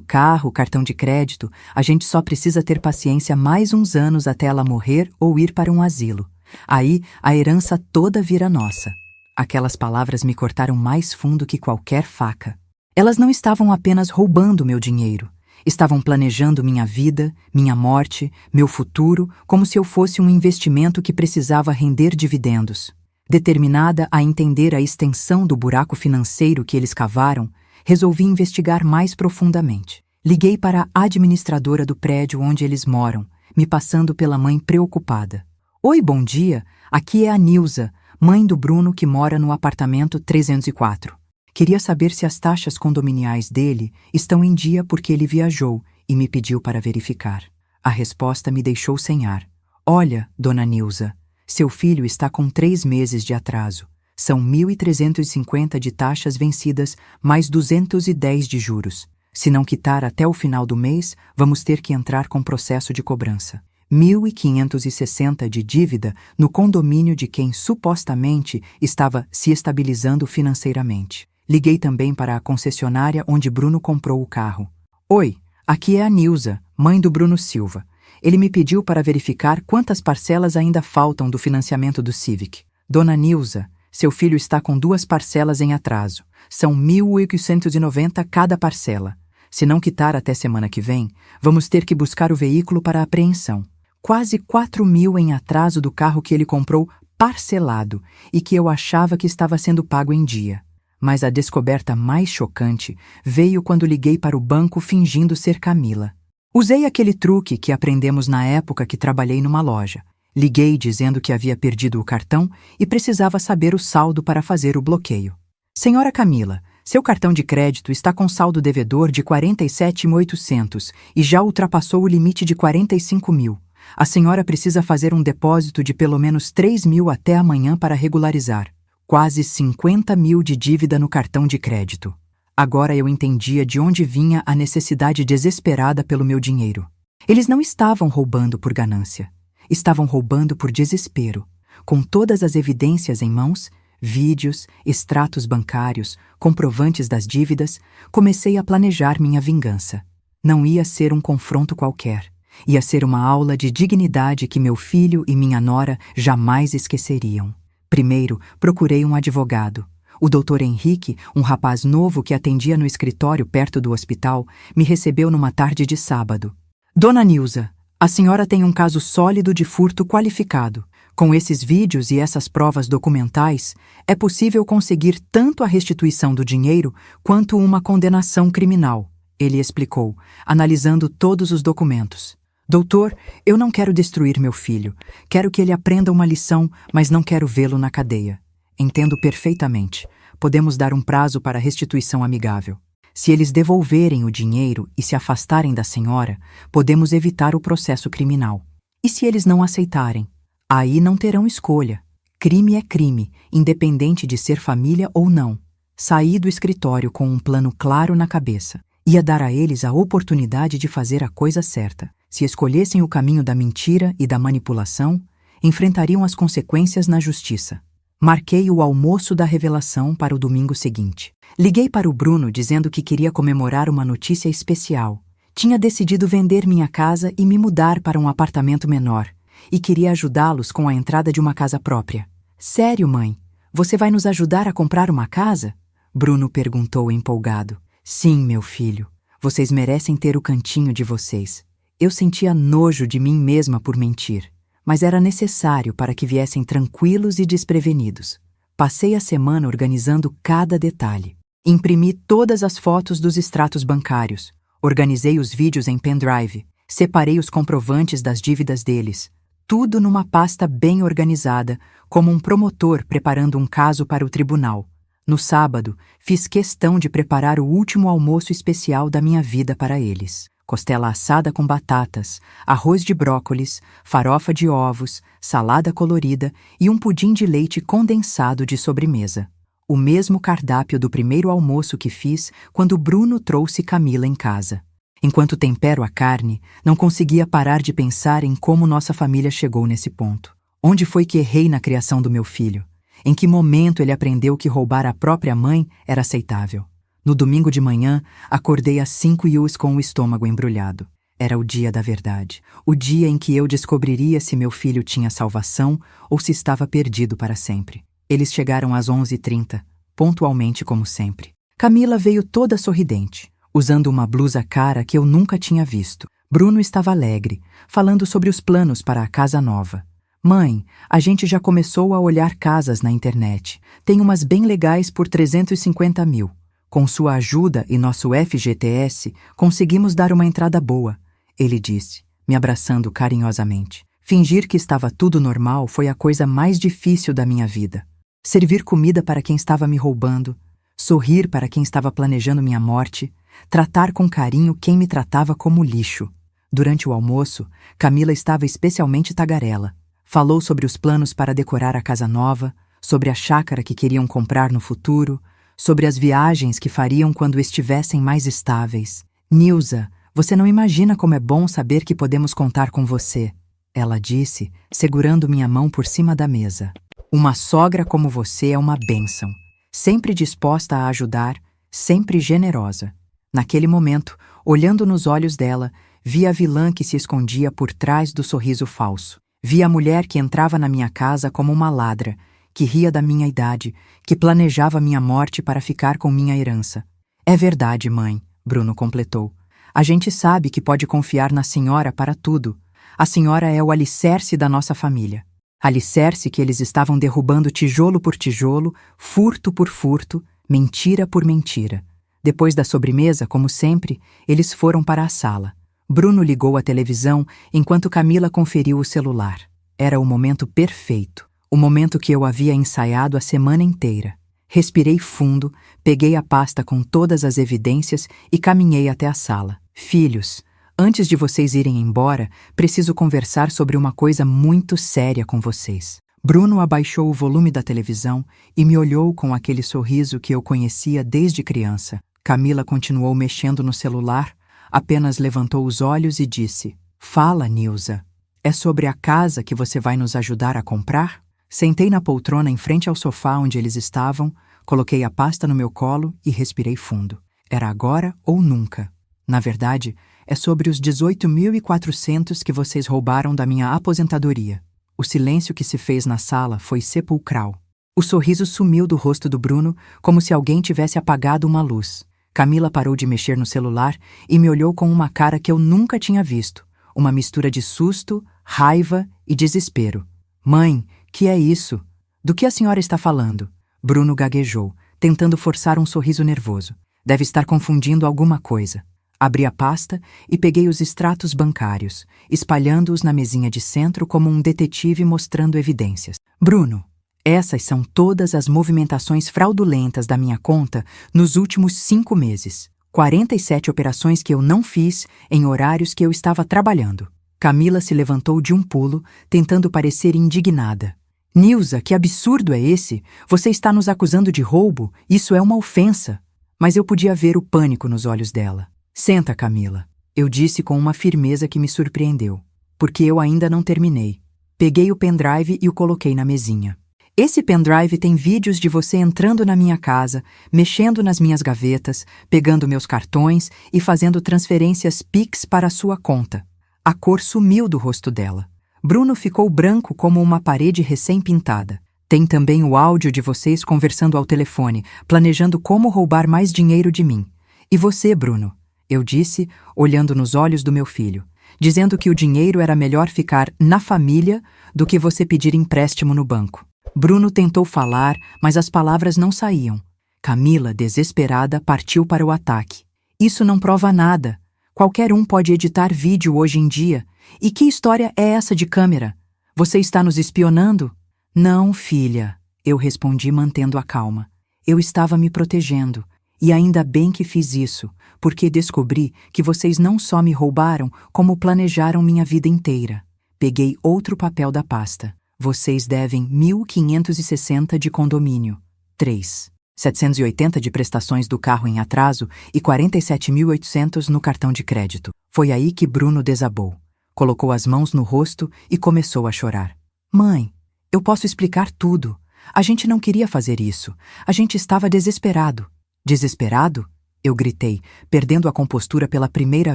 carro, cartão de crédito, a gente só precisa ter paciência mais uns anos até ela morrer ou ir para um asilo. Aí, a herança toda vira nossa. Aquelas palavras me cortaram mais fundo que qualquer faca. Elas não estavam apenas roubando meu dinheiro. Estavam planejando minha vida, minha morte, meu futuro, como se eu fosse um investimento que precisava render dividendos. Determinada a entender a extensão do buraco financeiro que eles cavaram, resolvi investigar mais profundamente. Liguei para a administradora do prédio onde eles moram, me passando pela mãe preocupada. Oi, bom dia. Aqui é a Nilza, mãe do Bruno que mora no apartamento 304. Queria saber se as taxas condominiais dele estão em dia porque ele viajou e me pediu para verificar. A resposta me deixou sem ar. Olha, dona Nilza, seu filho está com 3 meses de atraso. São 1.350 de taxas vencidas, mais 210 de juros. Se não quitar até o final do mês, vamos ter que entrar com processo de cobrança. 1.560 de dívida no condomínio de quem supostamente estava se estabilizando financeiramente. Liguei também para a concessionária onde Bruno comprou o carro. Oi, aqui é a Nilza, mãe do Bruno Silva. Ele me pediu para verificar quantas parcelas ainda faltam do financiamento do Civic. Dona Nilza, seu filho está com 2 parcelas em atraso. São 1.890 cada parcela. Se não quitar até semana que vem, vamos ter que buscar o veículo para apreensão. Quase 4.000 em atraso do carro que ele comprou parcelado e que eu achava que estava sendo pago em dia. Mas a descoberta mais chocante veio quando liguei para o banco fingindo ser Camila. Usei aquele truque que aprendemos na época que trabalhei numa loja. Liguei dizendo que havia perdido o cartão e precisava saber o saldo para fazer o bloqueio. Senhora Camila, seu cartão de crédito está com saldo devedor de 47.800 e já ultrapassou o limite de 45.000. A senhora precisa fazer um depósito de pelo menos 3.000 até amanhã para regularizar. Quase 50.000 de dívida no cartão de crédito. Agora eu entendia de onde vinha a necessidade desesperada pelo meu dinheiro. Eles não estavam roubando por ganância. Estavam roubando por desespero. Com todas as evidências em mãos, vídeos, extratos bancários, comprovantes das dívidas, comecei a planejar minha vingança. Não ia ser um confronto qualquer. Ia ser uma aula de dignidade que meu filho e minha nora jamais esqueceriam. Primeiro, procurei um advogado. O Dr. Henrique, um rapaz novo que atendia no escritório perto do hospital, me recebeu numa tarde de sábado. Dona Nilza, a senhora tem um caso sólido de furto qualificado. Com esses vídeos e essas provas documentais, é possível conseguir tanto a restituição do dinheiro quanto uma condenação criminal, ele explicou, analisando todos os documentos. Doutor, eu não quero destruir meu filho. Quero que ele aprenda uma lição, mas não quero vê-lo na cadeia. Entendo perfeitamente. Podemos dar um prazo para restituição amigável. Se eles devolverem o dinheiro e se afastarem da senhora, podemos evitar o processo criminal. E se eles não aceitarem? Aí não terão escolha. Crime é crime, independente de ser família ou não. Saí do escritório com um plano claro na cabeça. Ia dar a eles a oportunidade de fazer a coisa certa. Se escolhessem o caminho da mentira e da manipulação, enfrentariam as consequências na justiça. Marquei o almoço da revelação para o domingo seguinte. Liguei para o Bruno dizendo que queria comemorar uma notícia especial. Tinha decidido vender minha casa e me mudar para um apartamento menor, e queria ajudá-los com a entrada de uma casa própria. Sério, mãe? Você vai nos ajudar a comprar uma casa? Bruno perguntou empolgado. Sim, meu filho. Vocês merecem ter o cantinho de vocês. Eu sentia nojo de mim mesma por mentir, mas era necessário para que viessem tranquilos e desprevenidos. Passei a semana organizando cada detalhe. Imprimi todas as fotos dos extratos bancários, organizei os vídeos em pendrive, separei os comprovantes das dívidas deles, tudo numa pasta bem organizada, como um promotor preparando um caso para o tribunal. No sábado, fiz questão de preparar o último almoço especial da minha vida para eles. Costela assada com batatas, arroz de brócolis, farofa de ovos, salada colorida e um pudim de leite condensado de sobremesa. O mesmo cardápio do primeiro almoço que fiz quando Bruno trouxe Camila em casa. Enquanto tempero a carne, não conseguia parar de pensar em como nossa família chegou nesse ponto. Onde foi que errei na criação do meu filho? Em que momento ele aprendeu que roubar a própria mãe era aceitável? No domingo de manhã, acordei às 5h com o estômago embrulhado. Era o dia da verdade. O dia em que eu descobriria se meu filho tinha salvação ou se estava perdido para sempre. Eles chegaram às 11h30, pontualmente como sempre. Camila veio toda sorridente, usando uma blusa cara que eu nunca tinha visto. Bruno estava alegre, falando sobre os planos para a casa nova. Mãe, a gente já começou a olhar casas na internet. Tem umas bem legais por 350 mil. Com sua ajuda e nosso FGTS, conseguimos dar uma entrada boa, ele disse, me abraçando carinhosamente. Fingir que estava tudo normal foi a coisa mais difícil da minha vida. Servir comida para quem estava me roubando, sorrir para quem estava planejando minha morte, tratar com carinho quem me tratava como lixo. Durante o almoço, Camila estava especialmente tagarela. Falou sobre os planos para decorar a casa nova, sobre a chácara que queriam comprar no futuro, sobre as viagens que fariam quando estivessem mais estáveis. Nilza, você não imagina como é bom saber que podemos contar com você, ela disse, segurando minha mão por cima da mesa. Uma sogra como você é uma bênção, sempre disposta a ajudar, sempre generosa. Naquele momento, olhando nos olhos dela, vi a vilã que se escondia por trás do sorriso falso. Vi a mulher que entrava na minha casa como uma ladra, que ria da minha idade, que planejava minha morte para ficar com minha herança. É verdade, mãe, Bruno completou. A gente sabe que pode confiar na senhora para tudo. A senhora é o alicerce da nossa família. Alicerce que eles estavam derrubando tijolo por tijolo, furto por furto, mentira por mentira. Depois da sobremesa, como sempre, eles foram para a sala. Bruno ligou a televisão enquanto Camila conferiu o celular. Era o momento perfeito. O momento que eu havia ensaiado a semana inteira. Respirei fundo, peguei a pasta com todas as evidências e caminhei até a sala. Filhos, antes de vocês irem embora, preciso conversar sobre uma coisa muito séria com vocês. Bruno abaixou o volume da televisão e me olhou com aquele sorriso que eu conhecia desde criança. Camila continuou mexendo no celular, apenas levantou os olhos e disse: Fala, Nilza. É sobre a casa que você vai nos ajudar a comprar? Sentei na poltrona em frente ao sofá onde eles estavam, coloquei a pasta no meu colo e respirei fundo. Era agora ou nunca. Na verdade, é sobre os 18.400 que vocês roubaram da minha aposentadoria. O silêncio que se fez na sala foi sepulcral. O sorriso sumiu do rosto do Bruno, como se alguém tivesse apagado uma luz. Camila parou de mexer no celular e me olhou com uma cara que eu nunca tinha visto. Uma mistura de susto, raiva e desespero. Mãe, que é isso? Do que a senhora está falando? Bruno gaguejou, tentando forçar um sorriso nervoso. Deve estar confundindo alguma coisa. Abri a pasta e peguei os extratos bancários, espalhando-os na mesinha de centro como um detetive mostrando evidências. Bruno, essas são todas as movimentações fraudulentas da minha conta nos últimos 5 meses. 47 operações que eu não fiz em horários que eu estava trabalhando. Camila se levantou de um pulo, tentando parecer indignada. Nilza, que absurdo é esse? Você está nos acusando de roubo? Isso é uma ofensa. Mas eu podia ver o pânico nos olhos dela. Senta, Camila. Eu disse com uma firmeza que me surpreendeu. Porque eu ainda não terminei. Peguei o pendrive e o coloquei na mesinha. Esse pendrive tem vídeos de você entrando na minha casa, mexendo nas minhas gavetas, pegando meus cartões e fazendo transferências Pix para a sua conta. A cor sumiu do rosto dela. Bruno ficou branco como uma parede recém-pintada. Tem também o áudio de vocês conversando ao telefone, planejando como roubar mais dinheiro de mim. E você, Bruno? Eu disse, olhando nos olhos do meu filho, dizendo que o dinheiro era melhor ficar na família do que você pedir empréstimo no banco. Bruno tentou falar, mas as palavras não saíam. Camila, desesperada, partiu para o ataque. Isso não prova nada. Qualquer um pode editar vídeo hoje em dia. E que história é essa de câmera? Você está nos espionando? Não, filha, eu respondi mantendo a calma. Eu estava me protegendo. E ainda bem que fiz isso, porque descobri que vocês não só me roubaram, como planejaram minha vida inteira. Peguei outro papel da pasta. Vocês devem 1.560 de condomínio. 3. 780 de prestações do carro em atraso e 47.800 no cartão de crédito. Foi aí que Bruno desabou. Colocou as mãos no rosto e começou a chorar. Mãe, eu posso explicar tudo. A gente não queria fazer isso. A gente estava desesperado. Desesperado? Eu gritei, perdendo a compostura pela primeira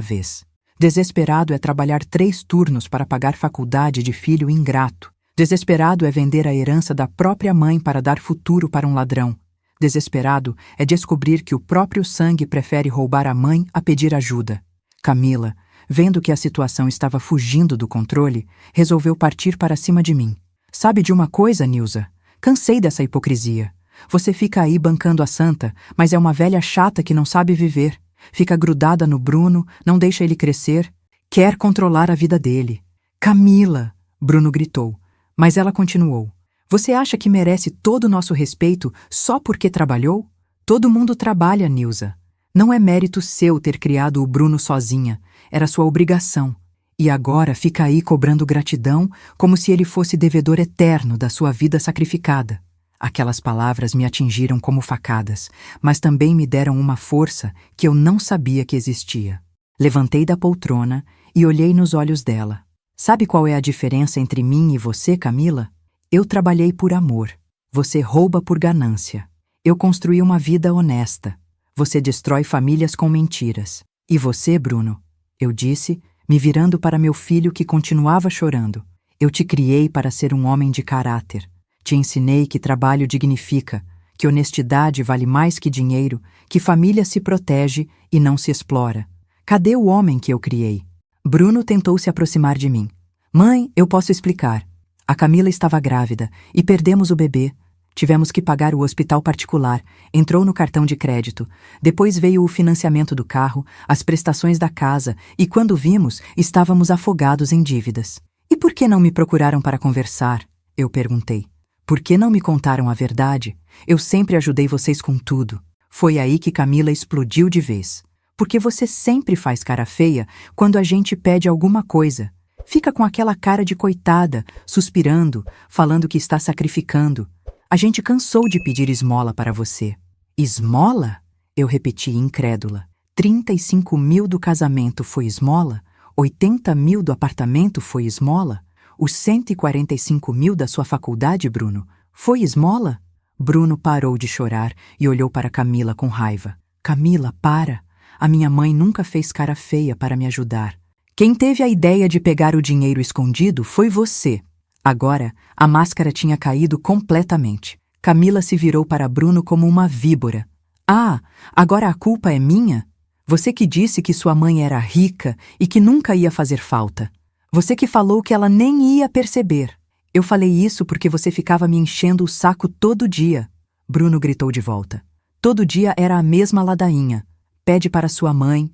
vez. Desesperado é trabalhar 3 turnos para pagar faculdade de filho ingrato. Desesperado é vender a herança da própria mãe para dar futuro para um ladrão. Desesperado é descobrir que o próprio sangue prefere roubar a mãe a pedir ajuda. Camila, vendo que a situação estava fugindo do controle, resolveu partir para cima de mim. Sabe de uma coisa, Nilza? Cansei dessa hipocrisia. Você fica aí bancando a santa, mas é uma velha chata que não sabe viver. Fica grudada no Bruno, não deixa ele crescer. Quer controlar a vida dele. Camila! Bruno gritou, mas ela continuou. Você acha que merece todo o nosso respeito só porque trabalhou? Todo mundo trabalha, Nilza. Não é mérito seu ter criado o Bruno sozinha. Era sua obrigação. E agora fica aí cobrando gratidão como se ele fosse devedor eterno da sua vida sacrificada. Aquelas palavras me atingiram como facadas, mas também me deram uma força que eu não sabia que existia. Levantei da poltrona e olhei nos olhos dela. Sabe qual é a diferença entre mim e você, Camila? Eu trabalhei por amor. Você rouba por ganância. Eu construí uma vida honesta. Você destrói famílias com mentiras. E você, Bruno? Eu disse, me virando para meu filho que continuava chorando. Eu te criei para ser um homem de caráter. Te ensinei que trabalho dignifica, que honestidade vale mais que dinheiro, que família se protege e não se explora. Cadê o homem que eu criei? Bruno tentou se aproximar de mim. Mãe, eu posso explicar. A Camila estava grávida e perdemos o bebê. Tivemos que pagar o hospital particular, entrou no cartão de crédito. Depois veio o financiamento do carro, as prestações da casa e quando vimos, estávamos afogados em dívidas. E por que não me procuraram para conversar? Eu perguntei. Por que não me contaram a verdade? Eu sempre ajudei vocês com tudo. Foi aí que Camila explodiu de vez. Porque você sempre faz cara feia quando a gente pede alguma coisa. Fica com aquela cara de coitada, suspirando, falando que está sacrificando. A gente cansou de pedir esmola para você. Esmola? Eu repeti incrédula. 35.000 do casamento foi esmola? 80.000 do apartamento foi esmola? Os 145.000 da sua faculdade, Bruno, foi esmola? Bruno parou de chorar e olhou para Camila com raiva. Camila, para! A minha mãe nunca fez cara feia para me ajudar. Quem teve a ideia de pegar o dinheiro escondido foi você. Agora, a máscara tinha caído completamente. Camila se virou para Bruno como uma víbora. Ah, agora a culpa é minha? Você que disse que sua mãe era rica e que nunca ia fazer falta. Você que falou que ela nem ia perceber. Eu falei isso porque você ficava me enchendo o saco todo dia. Bruno gritou de volta. Todo dia era a mesma ladainha. Pede para sua mãe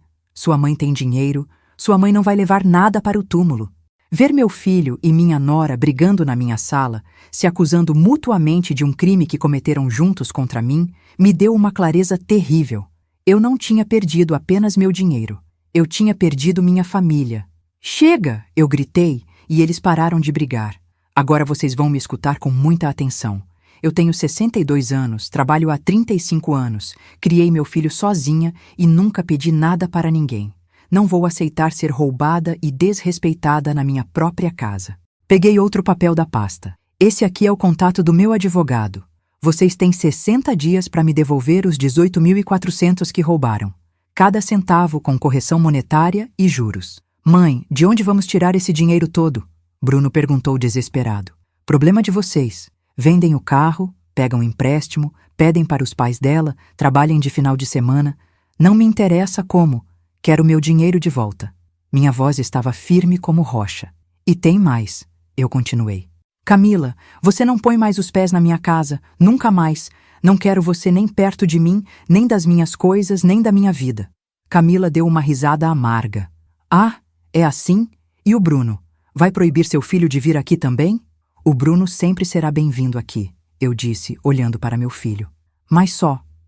tem dinheiro, sua mãe não vai levar nada para o túmulo. Ver meu filho e minha nora brigando na minha sala, se acusando mutuamente de um crime que cometeram juntos contra mim, me deu uma clareza terrível. Eu não tinha perdido apenas meu dinheiro. Eu tinha perdido minha família. Chega! Eu gritei e eles pararam de brigar. Agora vocês vão me escutar com muita atenção. Eu tenho 62 anos, trabalho há 35 anos, criei meu filho sozinha e nunca pedi nada para ninguém. Não vou aceitar ser roubada e desrespeitada na minha própria casa. Peguei outro papel da pasta. Esse aqui é o contato do meu advogado. Vocês têm 60 dias para me devolver os 18.400 que roubaram. Cada centavo com correção monetária e juros. Mãe, de onde vamos tirar esse dinheiro todo? Bruno perguntou desesperado. Problema de vocês. Vendem o carro, pegam empréstimo, pedem para os pais dela, trabalhem de final de semana. Não me interessa como. Quero meu dinheiro de volta. Minha voz estava firme como rocha. E tem mais, eu continuei. Camila, você não põe mais os pés na minha casa, nunca mais. Não quero você nem perto de mim, nem das minhas coisas, nem da minha vida. Camila deu uma risada amarga. Ah, é assim? E o Bruno? Vai proibir seu filho de vir aqui também? O Bruno sempre será bem-vindo aqui, eu disse, olhando para meu filho. Mas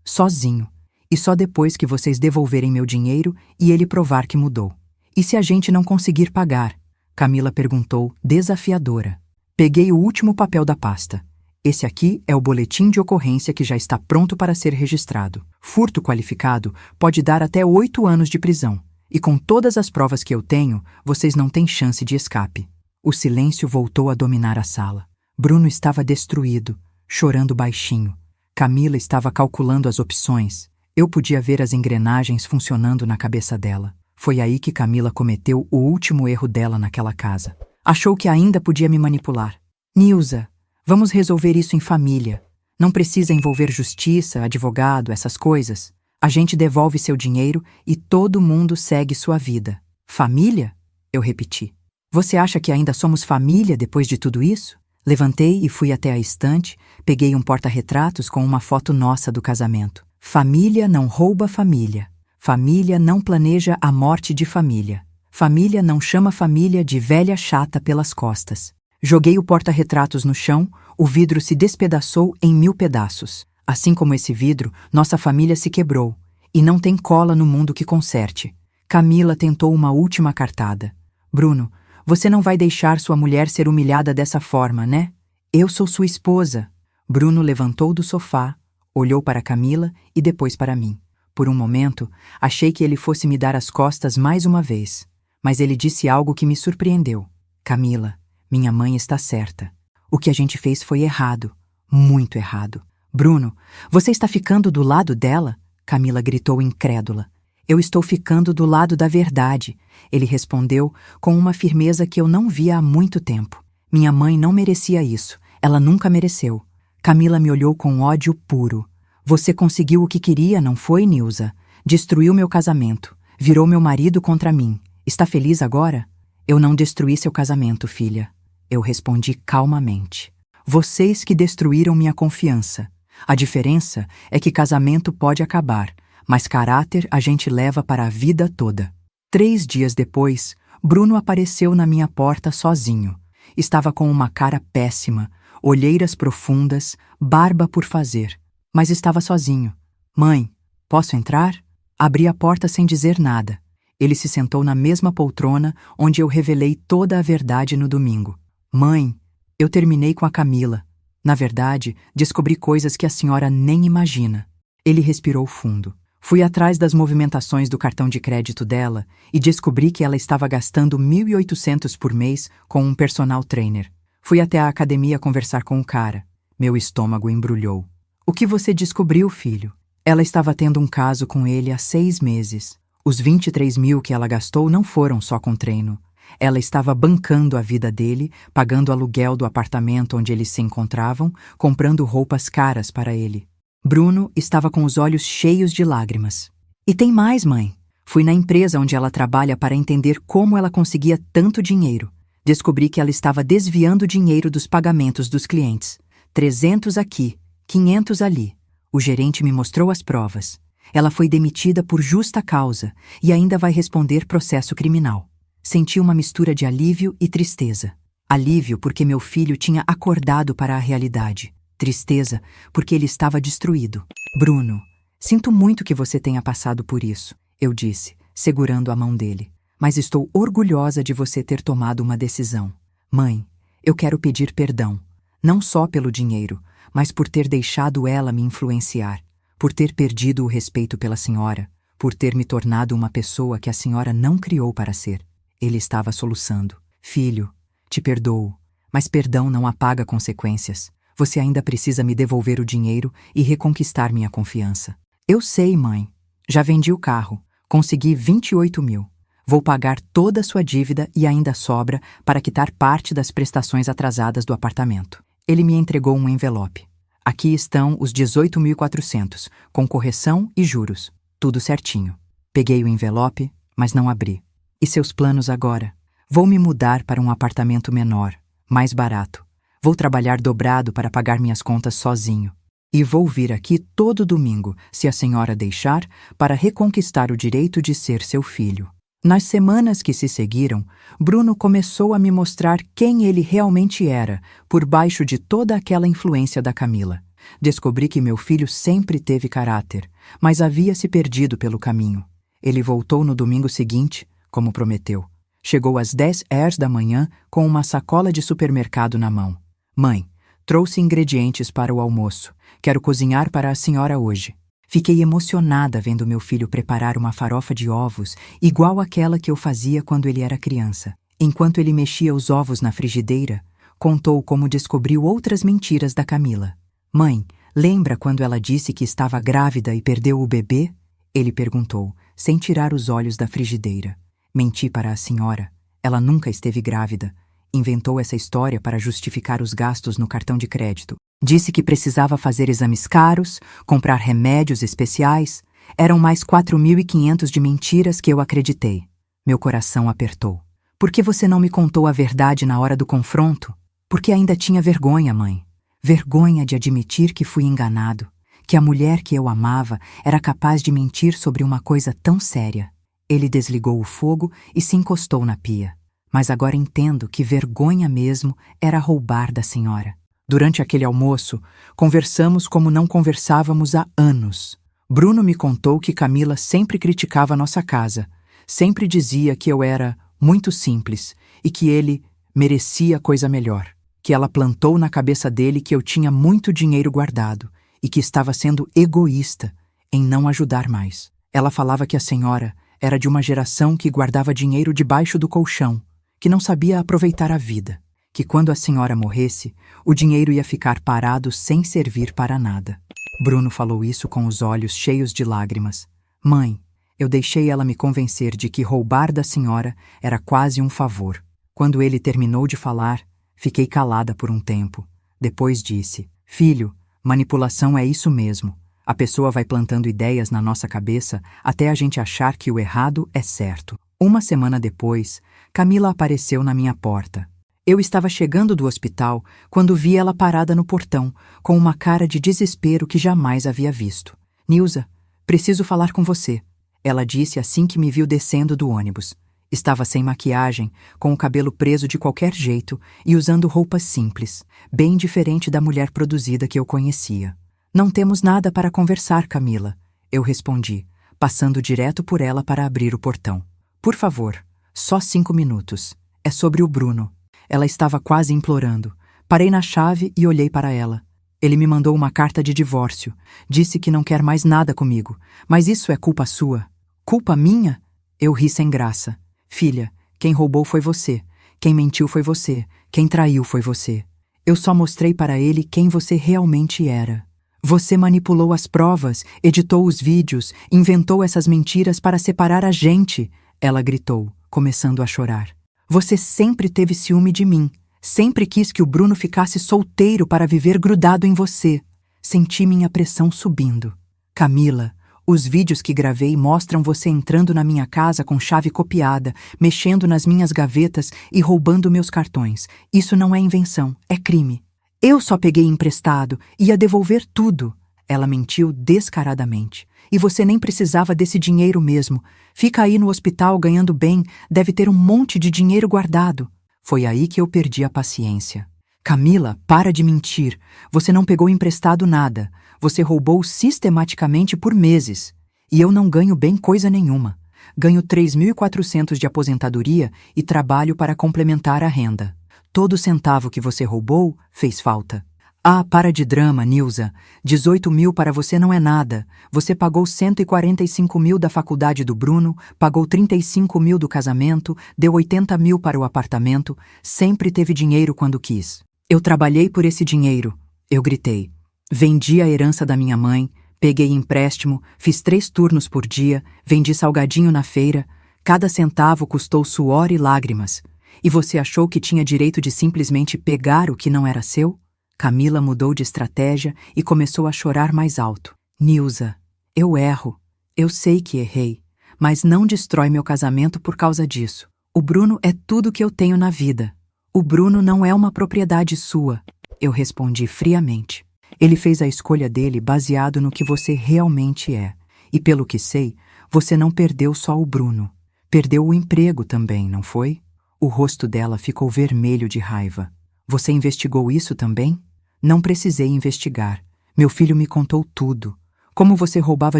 sozinho. E só depois que vocês devolverem meu dinheiro e ele provar que mudou. E se a gente não conseguir pagar? Camila perguntou, desafiadora. Peguei o último papel da pasta. Esse aqui é o boletim de ocorrência que já está pronto para ser registrado. Furto qualificado pode dar até 8 anos de prisão. E com todas as provas que eu tenho, vocês não têm chance de escape. O silêncio voltou a dominar a sala. Bruno estava destruído, chorando baixinho. Camila estava calculando as opções. Eu podia ver as engrenagens funcionando na cabeça dela. Foi aí que Camila cometeu o último erro dela naquela casa. Achou que ainda podia me manipular. Nilza, vamos resolver isso em família. Não precisa envolver justiça, advogado, essas coisas. A gente devolve seu dinheiro e todo mundo segue sua vida. Família? Eu repeti. Você acha que ainda somos família depois de tudo isso? Levantei e fui até a estante, peguei um porta-retratos com uma foto nossa do casamento. Família não rouba família. Família não planeja a morte de família. Família não chama família de velha chata pelas costas. Joguei o porta-retratos no chão, o vidro se despedaçou em 1000 pedaços. Assim como esse vidro, nossa família se quebrou. E não tem cola no mundo que conserte. Camila tentou uma última cartada. Bruno, você não vai deixar sua mulher ser humilhada dessa forma, né? Eu sou sua esposa. Bruno levantou do sofá, olhou para Camila e depois para mim. Por um momento, achei que ele fosse me dar as costas mais uma vez. Mas ele disse algo que me surpreendeu. Camila, minha mãe está certa. O que a gente fez foi errado. Muito errado. Bruno, você está ficando do lado dela? Camila gritou incrédula. Eu estou ficando do lado da verdade, ele respondeu com uma firmeza que eu não via há muito tempo. Minha mãe não merecia isso. Ela nunca mereceu. Camila me olhou com ódio puro. Você conseguiu o que queria, não foi, Nilza? Destruiu meu casamento. Virou meu marido contra mim. Está feliz agora? Eu não destruí seu casamento, filha. Eu respondi calmamente. Vocês que destruíram minha confiança. A diferença é que casamento pode acabar, mas caráter a gente leva para a vida toda. 3 dias depois, Bruno apareceu na minha porta sozinho. Estava com uma cara péssima, olheiras profundas, barba por fazer. Mas estava sozinho. Mãe, posso entrar? Abri a porta sem dizer nada. Ele se sentou na mesma poltrona onde eu revelei toda a verdade no domingo. Mãe, eu terminei com a Camila. Na verdade, descobri coisas que a senhora nem imagina. Ele respirou fundo. Fui atrás das movimentações do cartão de crédito dela e descobri que ela estava gastando 1.800 por mês com um personal trainer. Fui até a academia conversar com o cara. Meu estômago embrulhou. O que você descobriu, filho? Ela estava tendo um caso com ele há 6 meses. Os 23 mil que ela gastou não foram só com treino. Ela estava bancando a vida dele, pagando aluguel do apartamento onde eles se encontravam, comprando roupas caras para ele. Bruno estava com os olhos cheios de lágrimas. E tem mais, mãe. Fui na empresa onde ela trabalha para entender como ela conseguia tanto dinheiro. Descobri que ela estava desviando dinheiro dos pagamentos dos clientes. 300 aqui, 500 ali. O gerente me mostrou as provas. Ela foi demitida por justa causa e ainda vai responder processo criminal. Senti uma mistura de alívio e tristeza. Alívio porque meu filho tinha acordado para a realidade. Tristeza porque ele estava destruído. Bruno, sinto muito que você tenha passado por isso, eu disse, segurando a mão dele. Mas estou orgulhosa de você ter tomado uma decisão. Mãe, eu quero pedir perdão. Não só pelo dinheiro, mas por ter deixado ela me influenciar. Por ter perdido o respeito pela senhora. Por ter me tornado uma pessoa que a senhora não criou para ser. Ele estava soluçando. Filho, te perdoo, mas perdão não apaga consequências. Você ainda precisa me devolver o dinheiro e reconquistar minha confiança. Eu sei, mãe. Já vendi o carro. Consegui 28 mil. Vou pagar toda a sua dívida e ainda sobra para quitar parte das prestações atrasadas do apartamento. Ele me entregou um envelope. Aqui estão os 18.400, com correção e juros. Tudo certinho. Peguei o envelope, mas não abri. E seus planos agora? Vou me mudar para um apartamento menor, mais barato. Vou trabalhar dobrado para pagar minhas contas sozinho. E vou vir aqui todo domingo, se a senhora deixar, para reconquistar o direito de ser seu filho. Nas semanas que se seguiram, Bruno começou a me mostrar quem ele realmente era, por baixo de toda aquela influência da Camila. Descobri que meu filho sempre teve caráter, mas havia se perdido pelo caminho. Ele voltou no domingo seguinte, como prometeu. Chegou às 10h da manhã com uma sacola de supermercado na mão. Mãe, Trouxe ingredientes para o almoço. Quero cozinhar para a senhora hoje. Fiquei emocionada vendo meu filho preparar uma farofa de ovos igual àquela que eu fazia quando ele era criança. Enquanto ele mexia os ovos na frigideira, contou como descobriu outras mentiras da Camila. Mãe, lembra quando ela disse que estava grávida e perdeu o bebê? Ele perguntou, sem tirar os olhos da frigideira. Menti para a senhora. Ela nunca esteve grávida. Inventou essa história para justificar os gastos no cartão de crédito. Disse que precisava fazer exames caros, comprar remédios especiais. Eram mais 4.500 de mentiras que eu acreditei. Meu coração apertou. Por que você não me contou a verdade na hora do confronto? Porque ainda tinha vergonha, mãe. Vergonha de admitir que fui enganado, que a mulher que eu amava era capaz de mentir sobre uma coisa tão séria. Ele desligou o fogo e se encostou na pia. Mas agora entendo que vergonha mesmo era roubar da senhora. Durante aquele almoço, conversamos como não conversávamos há anos. Bruno me contou que Camila sempre criticava nossa casa, sempre dizia que eu era muito simples e que ele merecia coisa melhor, que ela plantou na cabeça dele que eu tinha muito dinheiro guardado e que estava sendo egoísta em não ajudar mais. Ela falava que a senhora era de uma geração que guardava dinheiro debaixo do colchão, que não sabia aproveitar a vida, que quando a senhora morresse, o dinheiro ia ficar parado sem servir para nada. Bruno falou isso com os olhos cheios de lágrimas. Mãe, eu deixei ela me convencer de que roubar da senhora era quase um favor. Quando ele terminou de falar, fiquei calada por um tempo. Depois disse, filho, manipulação é isso mesmo. A pessoa vai plantando ideias na nossa cabeça até a gente achar que o errado é certo. Uma semana depois, Camila apareceu na minha porta. Eu estava chegando do hospital quando vi ela parada no portão, com uma cara de desespero que jamais havia visto. Nilza, preciso falar com você. Ela disse assim que me viu descendo do ônibus. Estava sem maquiagem, com o cabelo preso de qualquer jeito e usando roupas simples, bem diferente da mulher produzida que eu conhecia. Não temos nada para conversar, Camila, eu respondi, passando direto por ela para abrir o portão. Por favor, só 5 minutos. É sobre o Bruno. Ela estava quase implorando. Parei na chave e olhei para ela. Ele me mandou uma carta de divórcio. Disse que não quer mais nada comigo. Mas isso é culpa sua? Culpa minha? Eu ri sem graça. Filha, quem roubou foi você. Quem mentiu foi você. Quem traiu foi você. Eu só mostrei para ele quem você realmente era. Você manipulou as provas, editou os vídeos, inventou essas mentiras para separar a gente. Ela gritou, começando a chorar. Você sempre teve ciúme de mim. Sempre quis que o Bruno ficasse solteiro para viver grudado em você. Senti minha pressão subindo. Camila, os vídeos que gravei mostram você entrando na minha casa com chave copiada, mexendo nas minhas gavetas e roubando meus cartões. Isso não é invenção, é crime. Eu só peguei emprestado, ia devolver tudo. Ela mentiu descaradamente. E você nem precisava desse dinheiro mesmo. Fica aí no hospital ganhando bem, deve ter um monte de dinheiro guardado. Foi aí que eu perdi a paciência. Camila, para de mentir. Você não pegou emprestado nada. Você roubou sistematicamente por meses. E eu não ganho bem coisa nenhuma. Ganho 3.400 de aposentadoria e trabalho para complementar a renda. Todo centavo que você roubou fez falta. Ah, para de drama, Nilza. 18 mil para você não é nada. Você pagou 145 mil da faculdade do Bruno, pagou 35 mil do casamento, deu 80 mil para o apartamento, sempre teve dinheiro quando quis. Eu trabalhei por esse dinheiro, eu gritei. Vendi a herança da minha mãe, peguei empréstimo, fiz 3 turnos por dia, vendi salgadinho na feira. Cada centavo custou suor e lágrimas. E você achou que tinha direito de simplesmente pegar o que não era seu? Camila mudou de estratégia e começou a chorar mais alto. Nilza, eu erro. Eu sei que errei, mas não destrói meu casamento por causa disso. O Bruno é tudo que eu tenho na vida. O Bruno não é uma propriedade sua. Eu respondi friamente. Ele fez a escolha dele baseado no que você realmente é. E pelo que sei, você não perdeu só o Bruno. Perdeu o emprego também, não foi? O rosto dela ficou vermelho de raiva. Você investigou isso também? Não precisei investigar. Meu filho me contou tudo. Como você roubava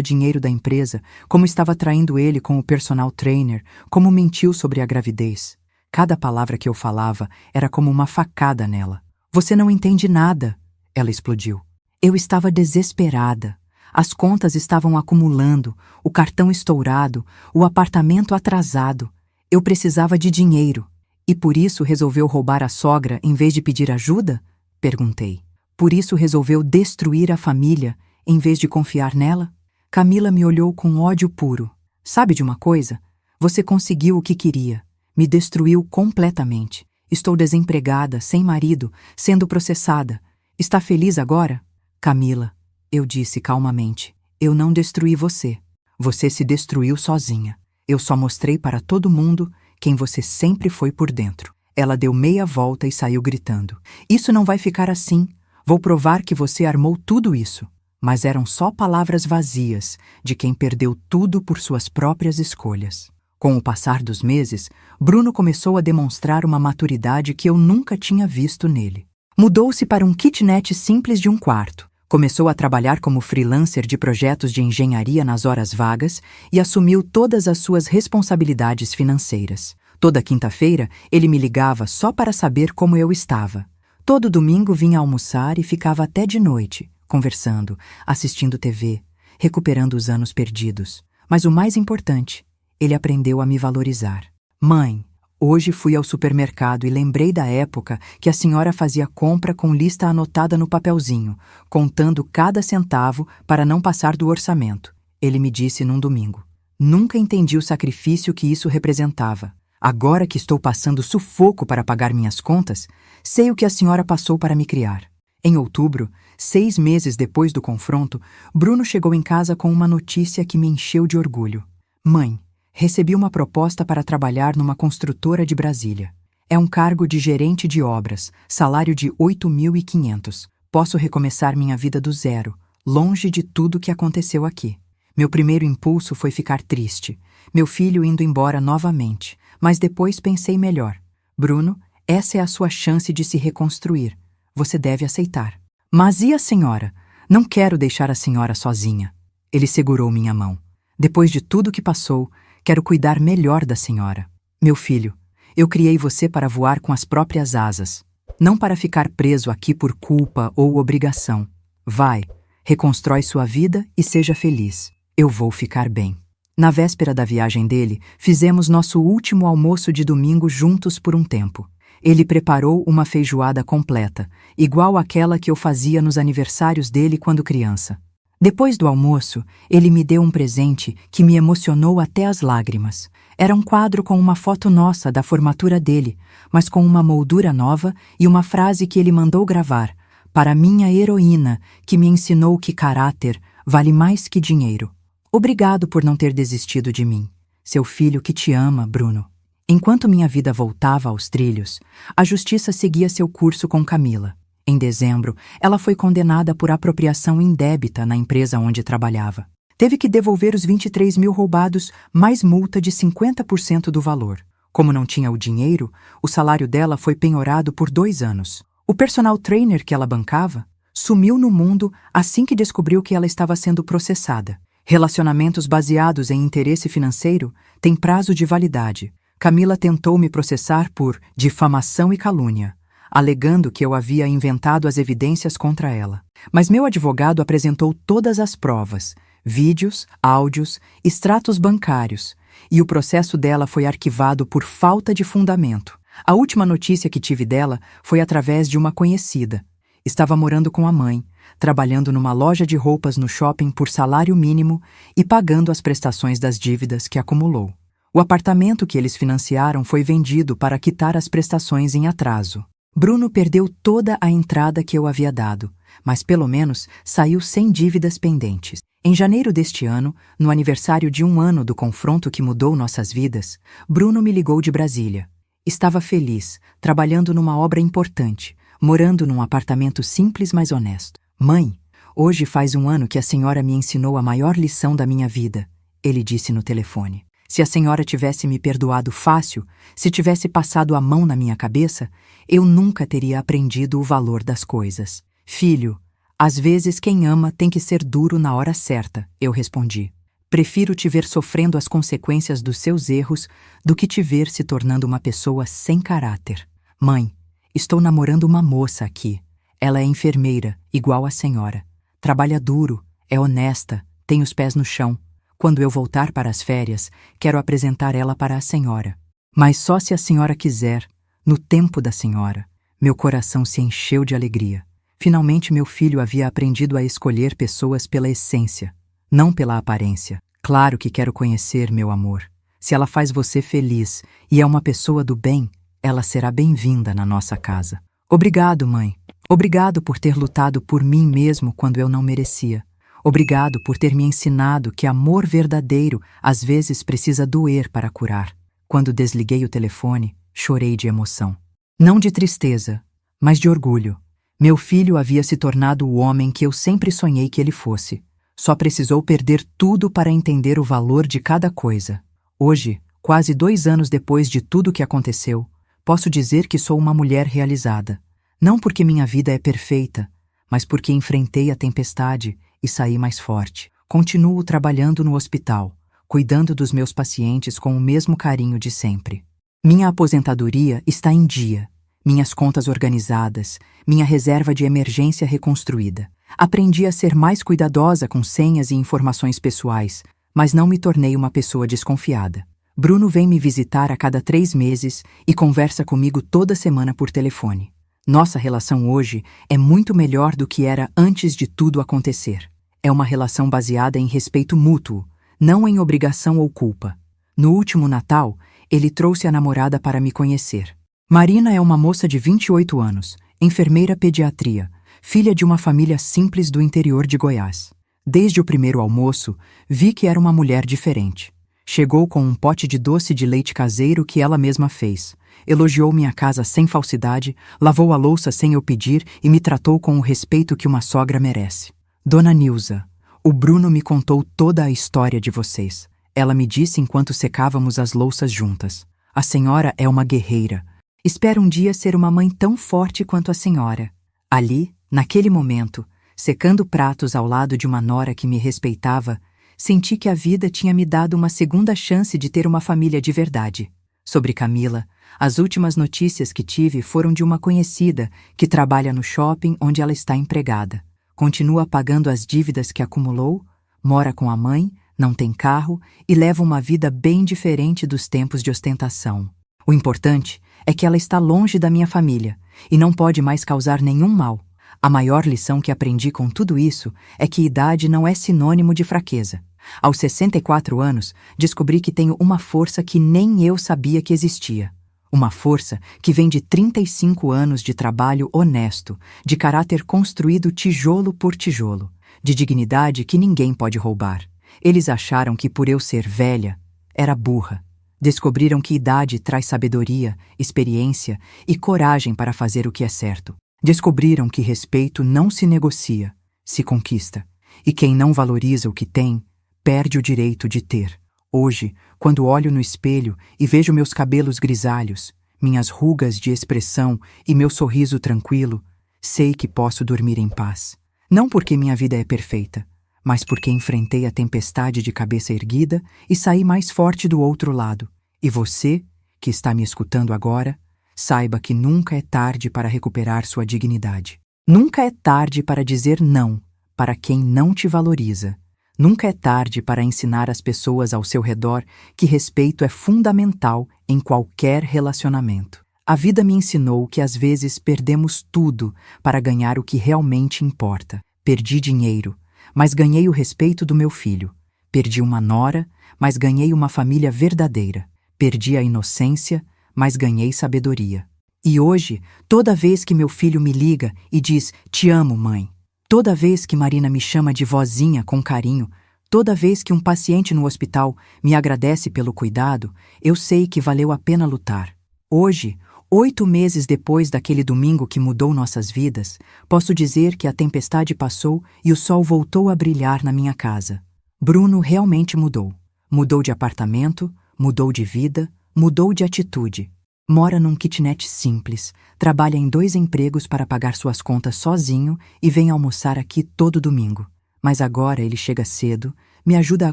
dinheiro da empresa, como estava traindo ele com o personal trainer, como mentiu sobre a gravidez. Cada palavra que eu falava era como uma facada nela. Você não entende nada, ela explodiu. Eu estava desesperada. As contas estavam acumulando, o cartão estourado, o apartamento atrasado. Eu precisava de dinheiro. E por isso resolveu roubar a sogra em vez de pedir ajuda? Perguntei. Por isso resolveu destruir a família em vez de confiar nela? Camila me olhou com ódio puro. Sabe de uma coisa? Você conseguiu o que queria. Me destruiu completamente. Estou desempregada, sem marido, sendo processada. Está feliz agora? Camila, eu disse calmamente, eu não destruí você. Você se destruiu sozinha. Eu só mostrei para todo mundo quem você sempre foi por dentro. Ela deu meia volta e saiu gritando. Isso não vai ficar assim. Vou provar que você armou tudo isso. Mas eram só palavras vazias de quem perdeu tudo por suas próprias escolhas. Com o passar dos meses, Bruno começou a demonstrar uma maturidade que eu nunca tinha visto nele. Mudou-se para um kitnet simples de um quarto. Começou a trabalhar como freelancer de projetos de engenharia nas horas vagas e assumiu todas as suas responsabilidades financeiras. Toda quinta-feira, ele me ligava só para saber como eu estava. Todo domingo vinha almoçar e ficava até de noite, conversando, assistindo TV, recuperando os anos perdidos. Mas o mais importante, ele aprendeu a me valorizar. Mãe, hoje fui ao supermercado e lembrei da época que a senhora fazia compra com lista anotada no papelzinho, contando cada centavo para não passar do orçamento. Ele me disse num domingo. Nunca entendi o sacrifício que isso representava. Agora que estou passando sufoco para pagar minhas contas, sei o que a senhora passou para me criar. Em outubro, 6 meses depois do confronto, Bruno chegou em casa com uma notícia que me encheu de orgulho. Mãe, recebi uma proposta para trabalhar numa construtora de Brasília. É um cargo de gerente de obras, salário de 8.500. Posso recomeçar minha vida do zero, longe de tudo que aconteceu aqui. Meu primeiro impulso foi ficar triste, meu filho indo embora novamente, mas depois pensei melhor. Bruno, essa é a sua chance de se reconstruir. Você deve aceitar. Mas e a senhora? Não quero deixar a senhora sozinha. Ele segurou minha mão. Depois de tudo que passou, quero cuidar melhor da senhora. Meu filho, eu criei você para voar com as próprias asas, não para ficar preso aqui por culpa ou obrigação. Vai, reconstrói sua vida e seja feliz. Eu vou ficar bem. Na véspera da viagem dele, fizemos nosso último almoço de domingo juntos por um tempo. Ele preparou uma feijoada completa, igual àquela que eu fazia nos aniversários dele quando criança. Depois do almoço, ele me deu um presente que me emocionou até as lágrimas. Era um quadro com uma foto nossa da formatura dele, mas com uma moldura nova e uma frase que ele mandou gravar, para minha heroína, que me ensinou que caráter vale mais que dinheiro. Obrigado por não ter desistido de mim. Seu filho que te ama, Bruno. Enquanto minha vida voltava aos trilhos, a justiça seguia seu curso com Camila. Em dezembro, ela foi condenada por apropriação indébita na empresa onde trabalhava. Teve que devolver os 23 mil roubados, mais multa de 50% do valor. Como não tinha o dinheiro, o salário dela foi penhorado por 2 anos. O personal trainer que ela bancava sumiu no mundo assim que descobriu que ela estava sendo processada. Relacionamentos baseados em interesse financeiro têm prazo de validade. Camila tentou me processar por difamação e calúnia, alegando que eu havia inventado as evidências contra ela. Mas meu advogado apresentou todas as provas, vídeos, áudios, extratos bancários, e o processo dela foi arquivado por falta de fundamento. A última notícia que tive dela foi através de uma conhecida. Estava morando com a mãe, trabalhando numa loja de roupas no shopping por salário mínimo e pagando as prestações das dívidas que acumulou. O apartamento que eles financiaram foi vendido para quitar as prestações em atraso. Bruno perdeu toda a entrada que eu havia dado, mas pelo menos saiu sem dívidas pendentes. Em janeiro deste ano, no aniversário de 1 ano do confronto que mudou nossas vidas, Bruno me ligou de Brasília. Estava feliz, trabalhando numa obra importante, morando num apartamento simples mas honesto. Mãe, hoje faz 1 ano que a senhora me ensinou a maior lição da minha vida, ele disse no telefone. Se a senhora tivesse me perdoado fácil, se tivesse passado a mão na minha cabeça, eu nunca teria aprendido o valor das coisas. Filho, às vezes quem ama tem que ser duro na hora certa, eu respondi. Prefiro te ver sofrendo as consequências dos seus erros do que te ver se tornando uma pessoa sem caráter. Mãe, estou namorando uma moça aqui. Ela é enfermeira, igual a senhora. Trabalha duro, é honesta, tem os pés no chão. Quando eu voltar para as férias, quero apresentar ela para a senhora. Mas só se a senhora quiser, no tempo da senhora. Meu coração se encheu de alegria. Finalmente meu filho havia aprendido a escolher pessoas pela essência, não pela aparência. Claro que quero conhecer, meu amor. Se ela faz você feliz e é uma pessoa do bem, ela será bem-vinda na nossa casa. Obrigado, mãe. Obrigado por ter lutado por mim mesmo quando eu não merecia. Obrigado por ter me ensinado que amor verdadeiro às vezes precisa doer para curar. Quando desliguei o telefone, chorei de emoção. Não de tristeza, mas de orgulho. Meu filho havia se tornado o homem que eu sempre sonhei que ele fosse. Só precisou perder tudo para entender o valor de cada coisa. Hoje, quase 2 anos depois de tudo que aconteceu, posso dizer que sou uma mulher realizada. Não porque minha vida é perfeita, mas porque enfrentei a tempestade e saí mais forte. Continuo trabalhando no hospital, cuidando dos meus pacientes com o mesmo carinho de sempre. Minha aposentadoria está em dia, minhas contas organizadas, minha reserva de emergência reconstruída. Aprendi a ser mais cuidadosa com senhas e informações pessoais, mas não me tornei uma pessoa desconfiada. Bruno vem me visitar a cada 3 meses e conversa comigo toda semana por telefone. Nossa relação hoje é muito melhor do que era antes de tudo acontecer. É uma relação baseada em respeito mútuo, não em obrigação ou culpa. No último Natal, ele trouxe a namorada para me conhecer. Marina é uma moça de 28 anos, enfermeira pediatria, filha de uma família simples do interior de Goiás. Desde o primeiro almoço, vi que era uma mulher diferente. Chegou com um pote de doce de leite caseiro que ela mesma fez. Elogiou minha casa sem falsidade, lavou a louça sem eu pedir e me tratou com o respeito que uma sogra merece. Dona Nilza, o Bruno me contou toda a história de vocês. Ela me disse enquanto secávamos as louças juntas. A senhora é uma guerreira. Espero um dia ser uma mãe tão forte quanto a senhora. Ali, naquele momento, secando pratos ao lado de uma nora que me respeitava, senti que a vida tinha me dado uma segunda chance de ter uma família de verdade. Sobre Camila, as últimas notícias que tive foram de uma conhecida que trabalha no shopping onde ela está empregada. Continua pagando as dívidas que acumulou, mora com a mãe, não tem carro e leva uma vida bem diferente dos tempos de ostentação. O importante é que ela está longe da minha família e não pode mais causar nenhum mal. A maior lição que aprendi com tudo isso é que idade não é sinônimo de fraqueza. Aos 64 anos, descobri que tenho uma força que nem eu sabia que existia. Uma força que vem de 35 anos de trabalho honesto, de caráter construído tijolo por tijolo, de dignidade que ninguém pode roubar. Eles acharam que por eu ser velha, era burra. Descobriram que idade traz sabedoria, experiência e coragem para fazer o que é certo. Descobriram que respeito não se negocia, se conquista. E quem não valoriza o que tem, perde o direito de ter. Hoje, quando olho no espelho e vejo meus cabelos grisalhos, minhas rugas de expressão e meu sorriso tranquilo, sei que posso dormir em paz. Não porque minha vida é perfeita, mas porque enfrentei a tempestade de cabeça erguida e saí mais forte do outro lado. E você, que está me escutando agora, saiba que nunca é tarde para recuperar sua dignidade. Nunca é tarde para dizer não para quem não te valoriza. Nunca é tarde para ensinar as pessoas ao seu redor que respeito é fundamental em qualquer relacionamento. A vida me ensinou que às vezes perdemos tudo para ganhar o que realmente importa. Perdi dinheiro, mas ganhei o respeito do meu filho. Perdi uma nora, mas ganhei uma família verdadeira. Perdi a inocência, mas ganhei sabedoria. E hoje, toda vez que meu filho me liga e diz "Te amo, mãe", toda vez que Marina me chama de vozinha com carinho, toda vez que um paciente no hospital me agradece pelo cuidado, eu sei que valeu a pena lutar. Hoje, 8 meses depois daquele domingo que mudou nossas vidas, posso dizer que a tempestade passou e o sol voltou a brilhar na minha casa. Bruno realmente mudou. Mudou de apartamento, mudou de vida, mudou de atitude. Mora num kitnet simples, trabalha em 2 empregos para pagar suas contas sozinho e vem almoçar aqui todo domingo. Mas agora ele chega cedo, me ajuda a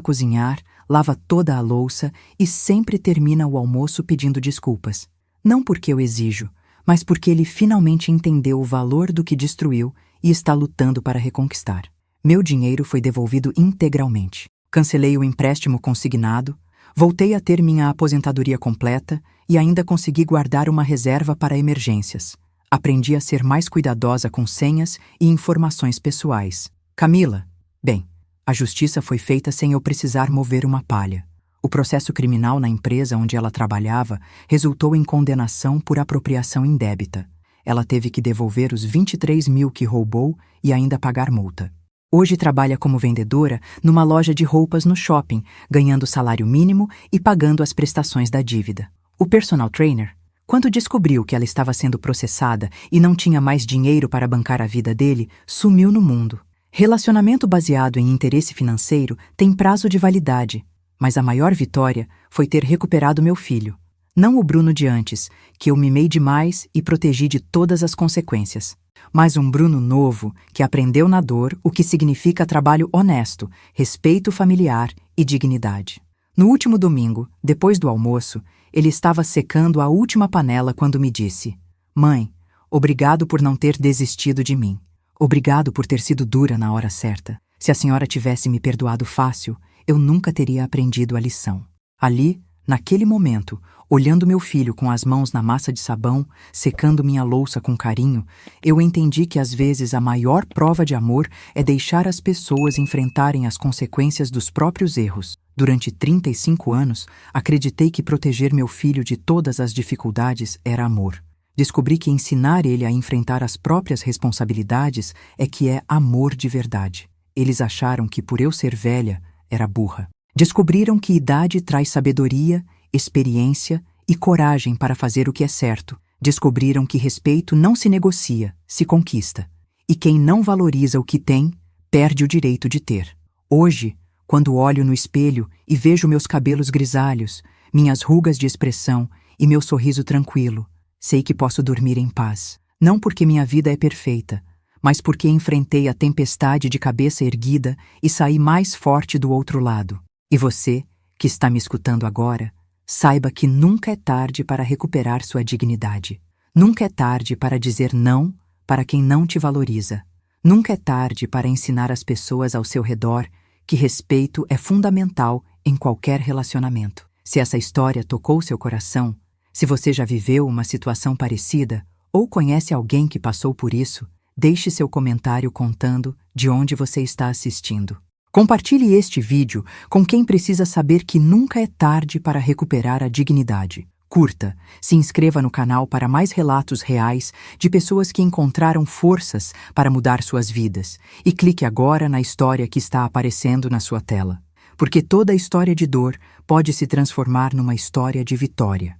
cozinhar, lava toda a louça e sempre termina o almoço pedindo desculpas. Não porque eu exijo, mas porque ele finalmente entendeu o valor do que destruiu e está lutando para reconquistar. Meu dinheiro foi devolvido integralmente. Cancelei o empréstimo consignado, voltei a ter minha aposentadoria completa e ainda consegui guardar uma reserva para emergências. Aprendi a ser mais cuidadosa com senhas e informações pessoais. Camila, bem, a justiça foi feita sem eu precisar mover uma palha. O processo criminal na empresa onde ela trabalhava resultou em condenação por apropriação indébita. Ela teve que devolver os 23 mil que roubou e ainda pagar multa. Hoje trabalha como vendedora numa loja de roupas no shopping, ganhando salário mínimo e pagando as prestações da dívida. O personal trainer, quando descobriu que ela estava sendo processada e não tinha mais dinheiro para bancar a vida dele, sumiu no mundo. Relacionamento baseado em interesse financeiro tem prazo de validade, mas a maior vitória foi ter recuperado meu filho. Não o Bruno de antes, que eu mimei demais e protegi de todas as consequências, mas um Bruno novo que aprendeu na dor o que significa trabalho honesto, respeito familiar e dignidade. No último domingo, depois do almoço, ele estava secando a última panela quando me disse: "Mãe, obrigado por não ter desistido de mim. Obrigado por ter sido dura na hora certa. Se a senhora tivesse me perdoado fácil, eu nunca teria aprendido a lição." Ali, naquele momento, olhando meu filho com as mãos na massa de sabão, secando minha louça com carinho, eu entendi que às vezes a maior prova de amor é deixar as pessoas enfrentarem as consequências dos próprios erros. Durante 35 anos, acreditei que proteger meu filho de todas as dificuldades era amor. Descobri que ensinar ele a enfrentar as próprias responsabilidades é que é amor de verdade. Eles acharam que por eu ser velha, era burra. Descobriram que idade traz sabedoria, experiência e coragem para fazer o que é certo. Descobriram que respeito não se negocia, se conquista. E quem não valoriza o que tem, perde o direito de ter. Hoje, quando olho no espelho e vejo meus cabelos grisalhos, minhas rugas de expressão e meu sorriso tranquilo, sei que posso dormir em paz. Não porque minha vida é perfeita, mas porque enfrentei a tempestade de cabeça erguida e saí mais forte do outro lado. E você, que está me escutando agora, saiba que nunca é tarde para recuperar sua dignidade. Nunca é tarde para dizer não para quem não te valoriza. Nunca é tarde para ensinar às pessoas ao seu redor que respeito é fundamental em qualquer relacionamento. Se essa história tocou seu coração, se você já viveu uma situação parecida ou conhece alguém que passou por isso, deixe seu comentário contando de onde você está assistindo. Compartilhe este vídeo com quem precisa saber que nunca é tarde para recuperar a dignidade. Curta, se inscreva no canal para mais relatos reais de pessoas que encontraram forças para mudar suas vidas e clique agora na história que está aparecendo na sua tela. Porque toda história de dor pode se transformar numa história de vitória.